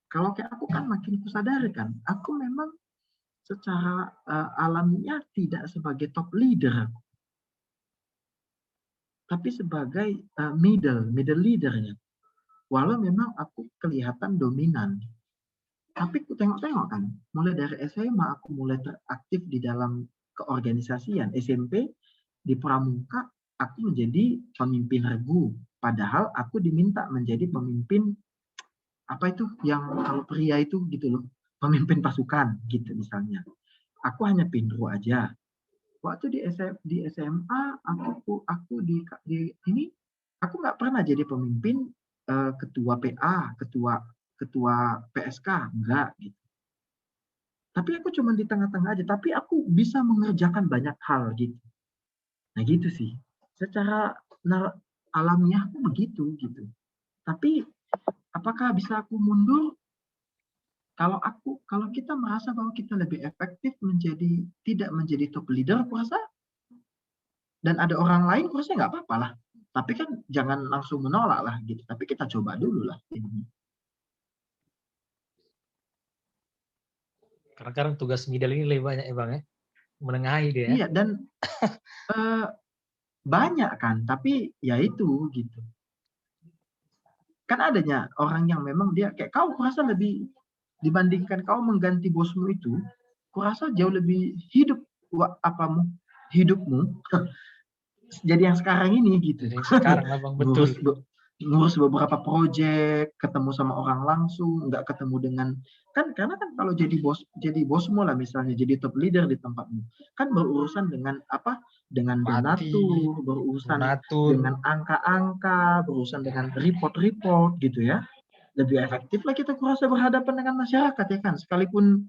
kalau kayak aku kan makin kusadari kan, aku memang secara alamiah tidak sebagai top leader, tapi sebagai middle leadernya. Walau memang aku kelihatan dominan, tapi aku tengok-tengok kan, mulai dari SMA aku mulai teraktif di dalam keorganisasian. SMP di Pramuka aku menjadi pemimpin regu, padahal aku diminta menjadi pemimpin apa itu yang kalau pria itu gitu loh, pemimpin pasukan gitu misalnya. Aku hanya pinru aja. Waktu di SMA aku di ini aku nggak pernah jadi pemimpin ketua PA, ketua PSK, enggak gitu. Tapi aku cuma di tengah-tengah aja, tapi aku bisa mengerjakan banyak hal gitu. Nah gitu sih. Secara alamiah aku begitu gitu. Tapi apakah bisa aku mundur? Kalau kita merasa bahwa kita lebih efektif tidak menjadi top leader, aku rasa, dan ada orang lain, aku rasa nggak apa-apa lah. Tapi kan jangan langsung menolak lah gitu. Tapi kita coba dulu lah. Karena sekarang tugas middle ini lebih banyak ya Bang ya, menengahi dia. Iya, dan banyak kan, tapi ya itu gitu. Kan adanya orang yang memang dia kayak kau, kurasa lebih dibandingkan kau mengganti bosmu itu, kurasa jauh lebih hidup hidupmu jadi yang sekarang ini gitu. Jadi sekarang Abang betul. ngurus beberapa proyek, ketemu sama orang langsung, nggak ketemu dengan karena kan kalau jadi bosmu lah misalnya, jadi top leader di tempatmu, kan berurusan dengan apa? Dengan donatur, berurusan dengan angka-angka, berurusan dengan report-report gitu ya. Lebih efektif lah kita kurasa berhadapan dengan masyarakat ya kan, sekalipun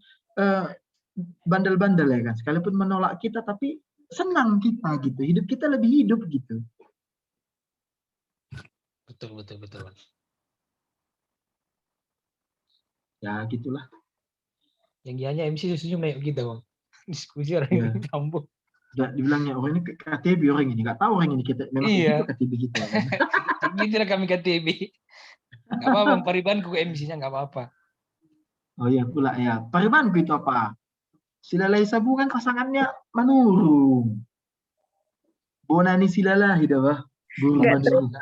bandel-bandel ya kan, sekalipun menolak kita tapi senang kita gitu, hidup kita lebih hidup gitu. Betul. Ya gitulah. Yang gianya MC senyum naik gitu Bang. Diskusi orang ini tambah. Udah dibilangnya orang ini KTB orang ini, nggak tahu orang ini kita memang itu KTB kita. Gitu lah kami KTB. Nggak apa-apa Bang, Paribanku MC-nya nggak apa-apa. Oh iya pula ya, Paribanku itu apa? Silalai sabu kan pasangannya manurung. Bonani silala gitu bah. Guru manurung.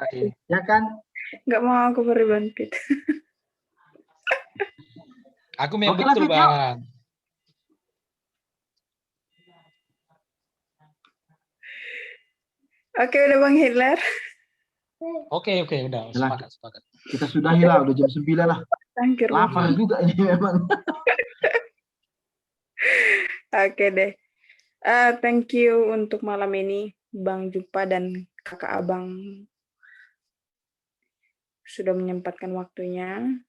Ya kan? Nggak mau aku Paribanku itu. Aku memang betul Bang. Oke, udah Bang Hitler. Oke, udah sepakat. Kita sudahi lah, udah jam 9 lah. Lapar juga ini memang. Oke deh. Thank you untuk malam ini Bang Jupa dan Kakak Abang sudah menyempatkan waktunya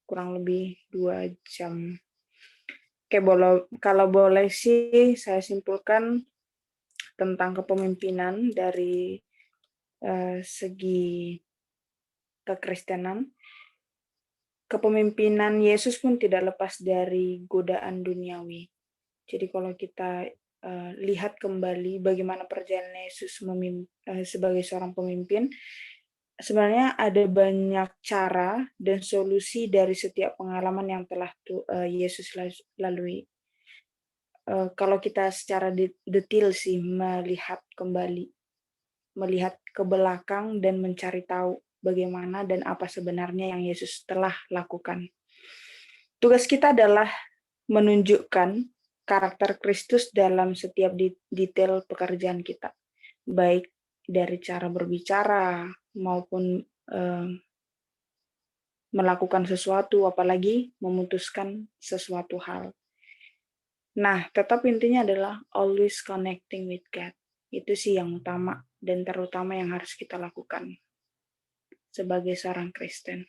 kurang lebih 2 jam. Oke, kalau boleh sih saya simpulkan tentang kepemimpinan dari segi kekristenan. Kepemimpinan Yesus pun tidak lepas dari godaan duniawi. Jadi kalau kita lihat kembali bagaimana perjalanan Yesus sebagai seorang pemimpin, sebenarnya ada banyak cara dan solusi dari setiap pengalaman yang telah Yesus lalui. Kalau kita secara detail sih melihat ke belakang dan mencari tahu bagaimana dan apa sebenarnya yang Yesus telah lakukan. Tugas kita adalah menunjukkan karakter Kristus dalam setiap detail pekerjaan kita, baik dari cara berbicara maupun melakukan sesuatu, apalagi memutuskan sesuatu hal. Nah, tetap intinya adalah always connecting with God. Itu sih yang utama dan terutama yang harus kita lakukan sebagai seorang Kristen.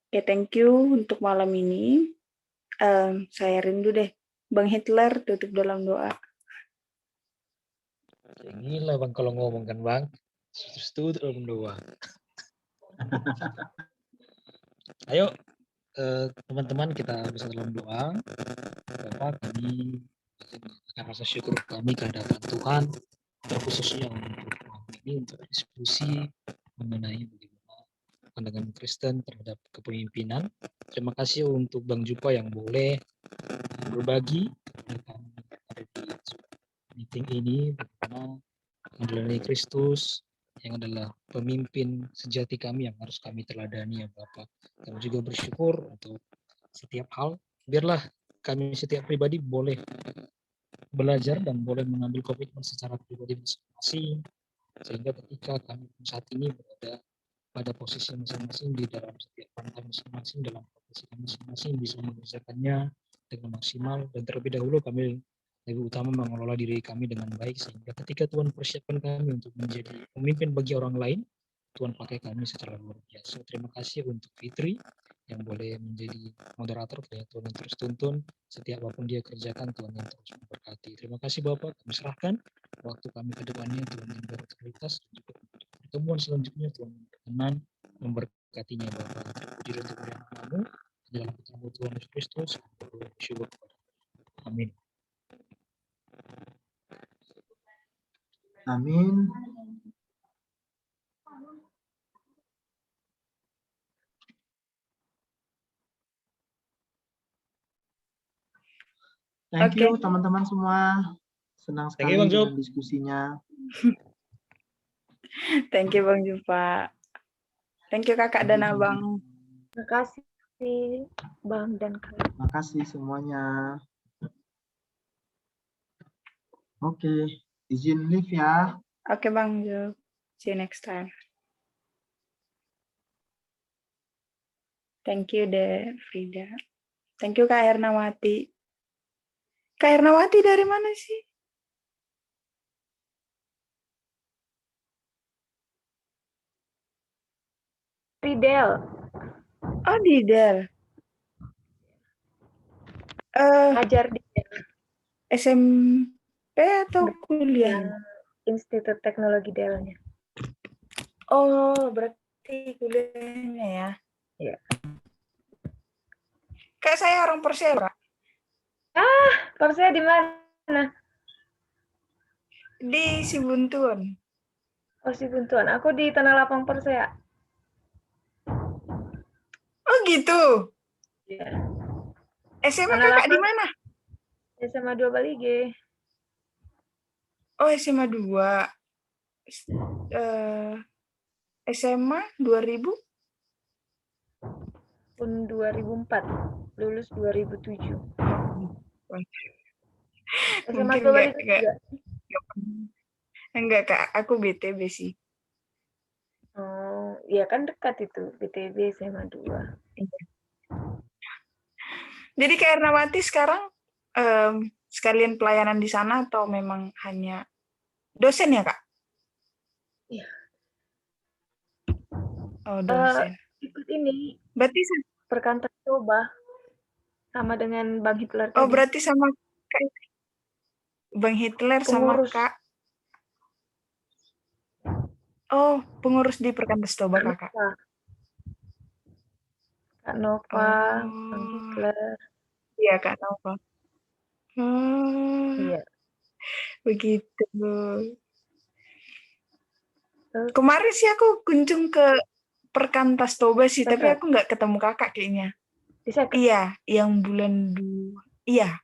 Oke, thank you untuk malam ini. Saya rindu deh. Bang Hitler tutup dalam doa. Inilah Bang kalau ngomong kan Bang. Setuju dalam doa. Ayo teman-teman kita bersama dalam doa. Bapak kami akan rasa syukur kami kehadiran Tuhan, terkhususnya untuk malam ini untuk diskusi mengenai bagaimana pandangan Kristen terhadap kepemimpinan. Terima kasih untuk Bang Jupa yang boleh berbagi dengan ada di meeting ini bagaimana menjalani Kristus yang adalah pemimpin sejati kami yang harus kami teladani ya Bapak. Kami juga bersyukur untuk setiap hal. Biarlah kami setiap pribadi boleh belajar dan boleh mengambil komitmen secara pribadi masing-masing. Sehingga ketika kami saat ini berada pada posisi masing-masing di dalam setiap pantai masing-masing dalam profesi masing-masing bisa mengerjakannya dengan maksimal dan terlebih dahulu kami lebih utama mengelola diri kami dengan baik sehingga ketika Tuhan persiapkan kami untuk menjadi pemimpin bagi orang lain, Tuhan pakai kami secara luar biasa. Terima kasih untuk Fitri yang boleh menjadi moderator, Tuhan yang terus tuntun setiap apapun dia kerjakan, Tuhan yang terus memberkati. Terima kasih Bapak, kami serahkan waktu kami ke depannya, Tuhan yang berkualitas dan juga pertemuan selanjutnya Tuhan berkenan memberkatinya Bapak. Terpuji dan terpuji namamu dalam ketemu Tuhan Yesus Kristus. Syukur kepada Amin. Amin. Thank you teman-teman semua. Senang sekali Bang dengan Job. diskusinya. Thank you Bang Jupa. Thank you Kakak dan Abang. Terima kasih Bang dan Kak. Terima kasih semuanya. Oke, izin live ya. Oke Bang Job. See you next time. Thank you De Frida. Thank you Kak Hernawati. Kak Hernawati dari mana sih? Di Del. Oh di Del. Ngajar di SMP atau kuliah? Institut Teknologi Delnya. Oh berarti kuliahnya ya? Iya. Kayak saya orang Persela. Persnya di mana? Di Sibuntuan. Oh, Sibuntuan. Aku di Tanah Lapang Persea. Oh gitu. Iya. SMA Tanah kakak di Lapang. mana? SMA 2 Balige. Oh SMA 2. SMA 2000? Pun 2004. Lulus 2007. SMA 2 Balige juga. Enggak Kak, aku BTB sih. Oh, iya kan dekat itu. BTB SMA 2. Jadi Kak Ernawati sekarang sekalian pelayanan di sana atau memang hanya dosen ya Kak? Iya. Oh dosen. Ikut ini. Berarti Perkantas Toba sama dengan Bang Hitler tadi. Oh berarti sama Kak Bang Hitler Pengurus. sama Kak. Oh pengurus di Perkantas Toba Kakak. Kak Nova, Bang Hitler. Iya Kak Nova. Iya. Begitu. Kemarin sih aku kunjung ke Perkantas Toba sih, tapi aku nggak ketemu kakak kayaknya. Iya, yang bulan 2. Iya.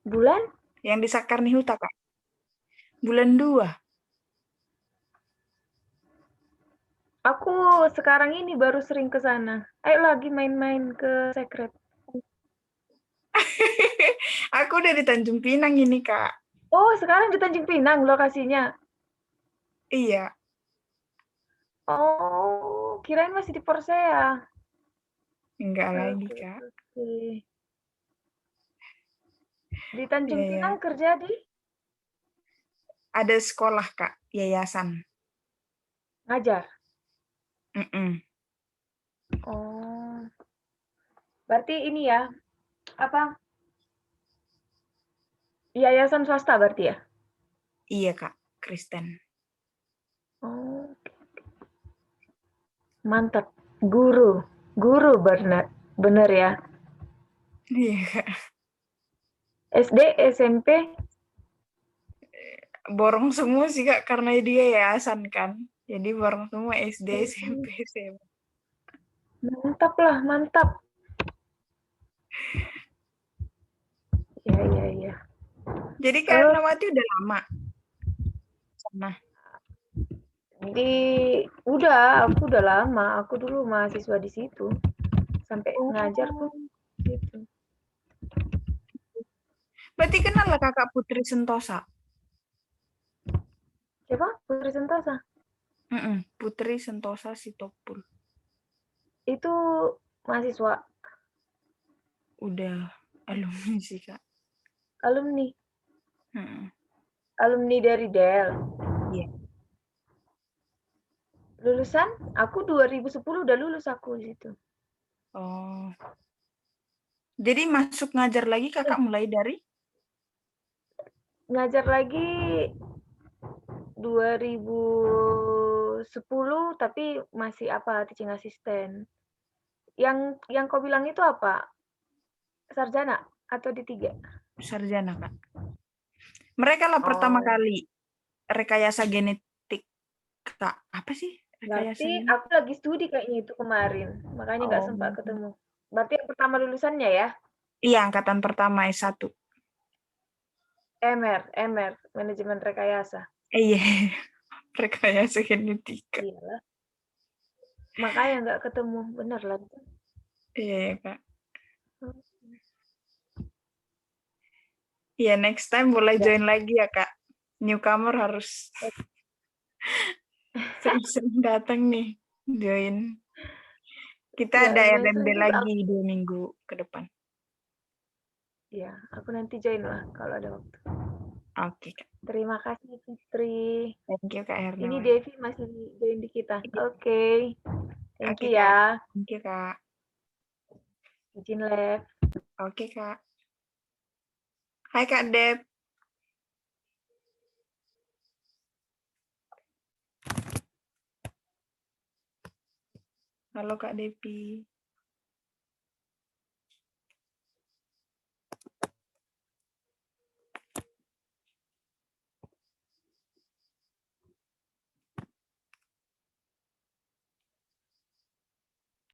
Bulan? Yang di Sakarnihuta, Kak. Bulan 2. Aku sekarang ini baru sering ke sana. Ayo lagi main-main ke Secret. Aku udah di Tanjung Pinang ini, Kak. Oh, sekarang di Tanjung Pinang lokasinya? Iya. Oh, kirain masih di Persea. Enggak lagi, Kak. Di Tanjung Pinang kerja di? Ada sekolah, Kak. Yayasan. Ngajar? Oh. Berarti ini ya, apa? Yayasan swasta berarti ya? Iya, Kak. Kristen. Oh, mantap. Guru benar ya. Iya, Kak. SD, SMP, Borong semua sih, Kak, karena dia yayasan kan. Jadi borong semua SD, SMP, SMA. mantap lah, mantap. Iya. Jadi Kak Ernawati udah lama sana. Aku udah lama. Aku dulu mahasiswa di situ. Sampai ngajar pun gitu. Berarti kenal lah Kakak Putri Sentosa? Siapa? Putri Sentosa? Putri Sentosa Sitopul. Itu mahasiswa. Udah alumni sih, Kak. Alumni. Mm-mm. Alumni dari Del. Iya. Lulusan? Aku 2010 udah lulus aku di situ. Oh. Jadi masuk ngajar lagi Kakak mulai dari? Ngajar lagi 2010 tapi masih teaching assistant. Yang kau bilang itu apa? Sarjana atau D3? Sarjana, Kak. Mereka lah pertama kali rekayasa genetik. Kak, apa sih? Berarti aku lagi studi kayaknya itu kemarin. Makanya nggak sempat ketemu. Berarti yang pertama lulusannya ya? Iya, angkatan pertama S1. MR, manajemen rekayasa. Iya, rekayasa genetika. Iyalah. Makanya nggak ketemu, bener lah. Iya, Kak. Iya, next time boleh join lagi ya, Kak. Newcomer harus sering-sering datang nih, join. Kita ada RMB lagi 2 minggu ke depan. Iya, aku nanti join lah kalau ada waktu. Oke, Kak. Terima kasih, Fitri. Thank you, Kak Herna. Ini Devi masih join di kita. Oke. Thank you Kak. ya. Thank you, Kak. Izin live. Oke, Kak. Hai, Kak Dep. Halo, Kak Depi.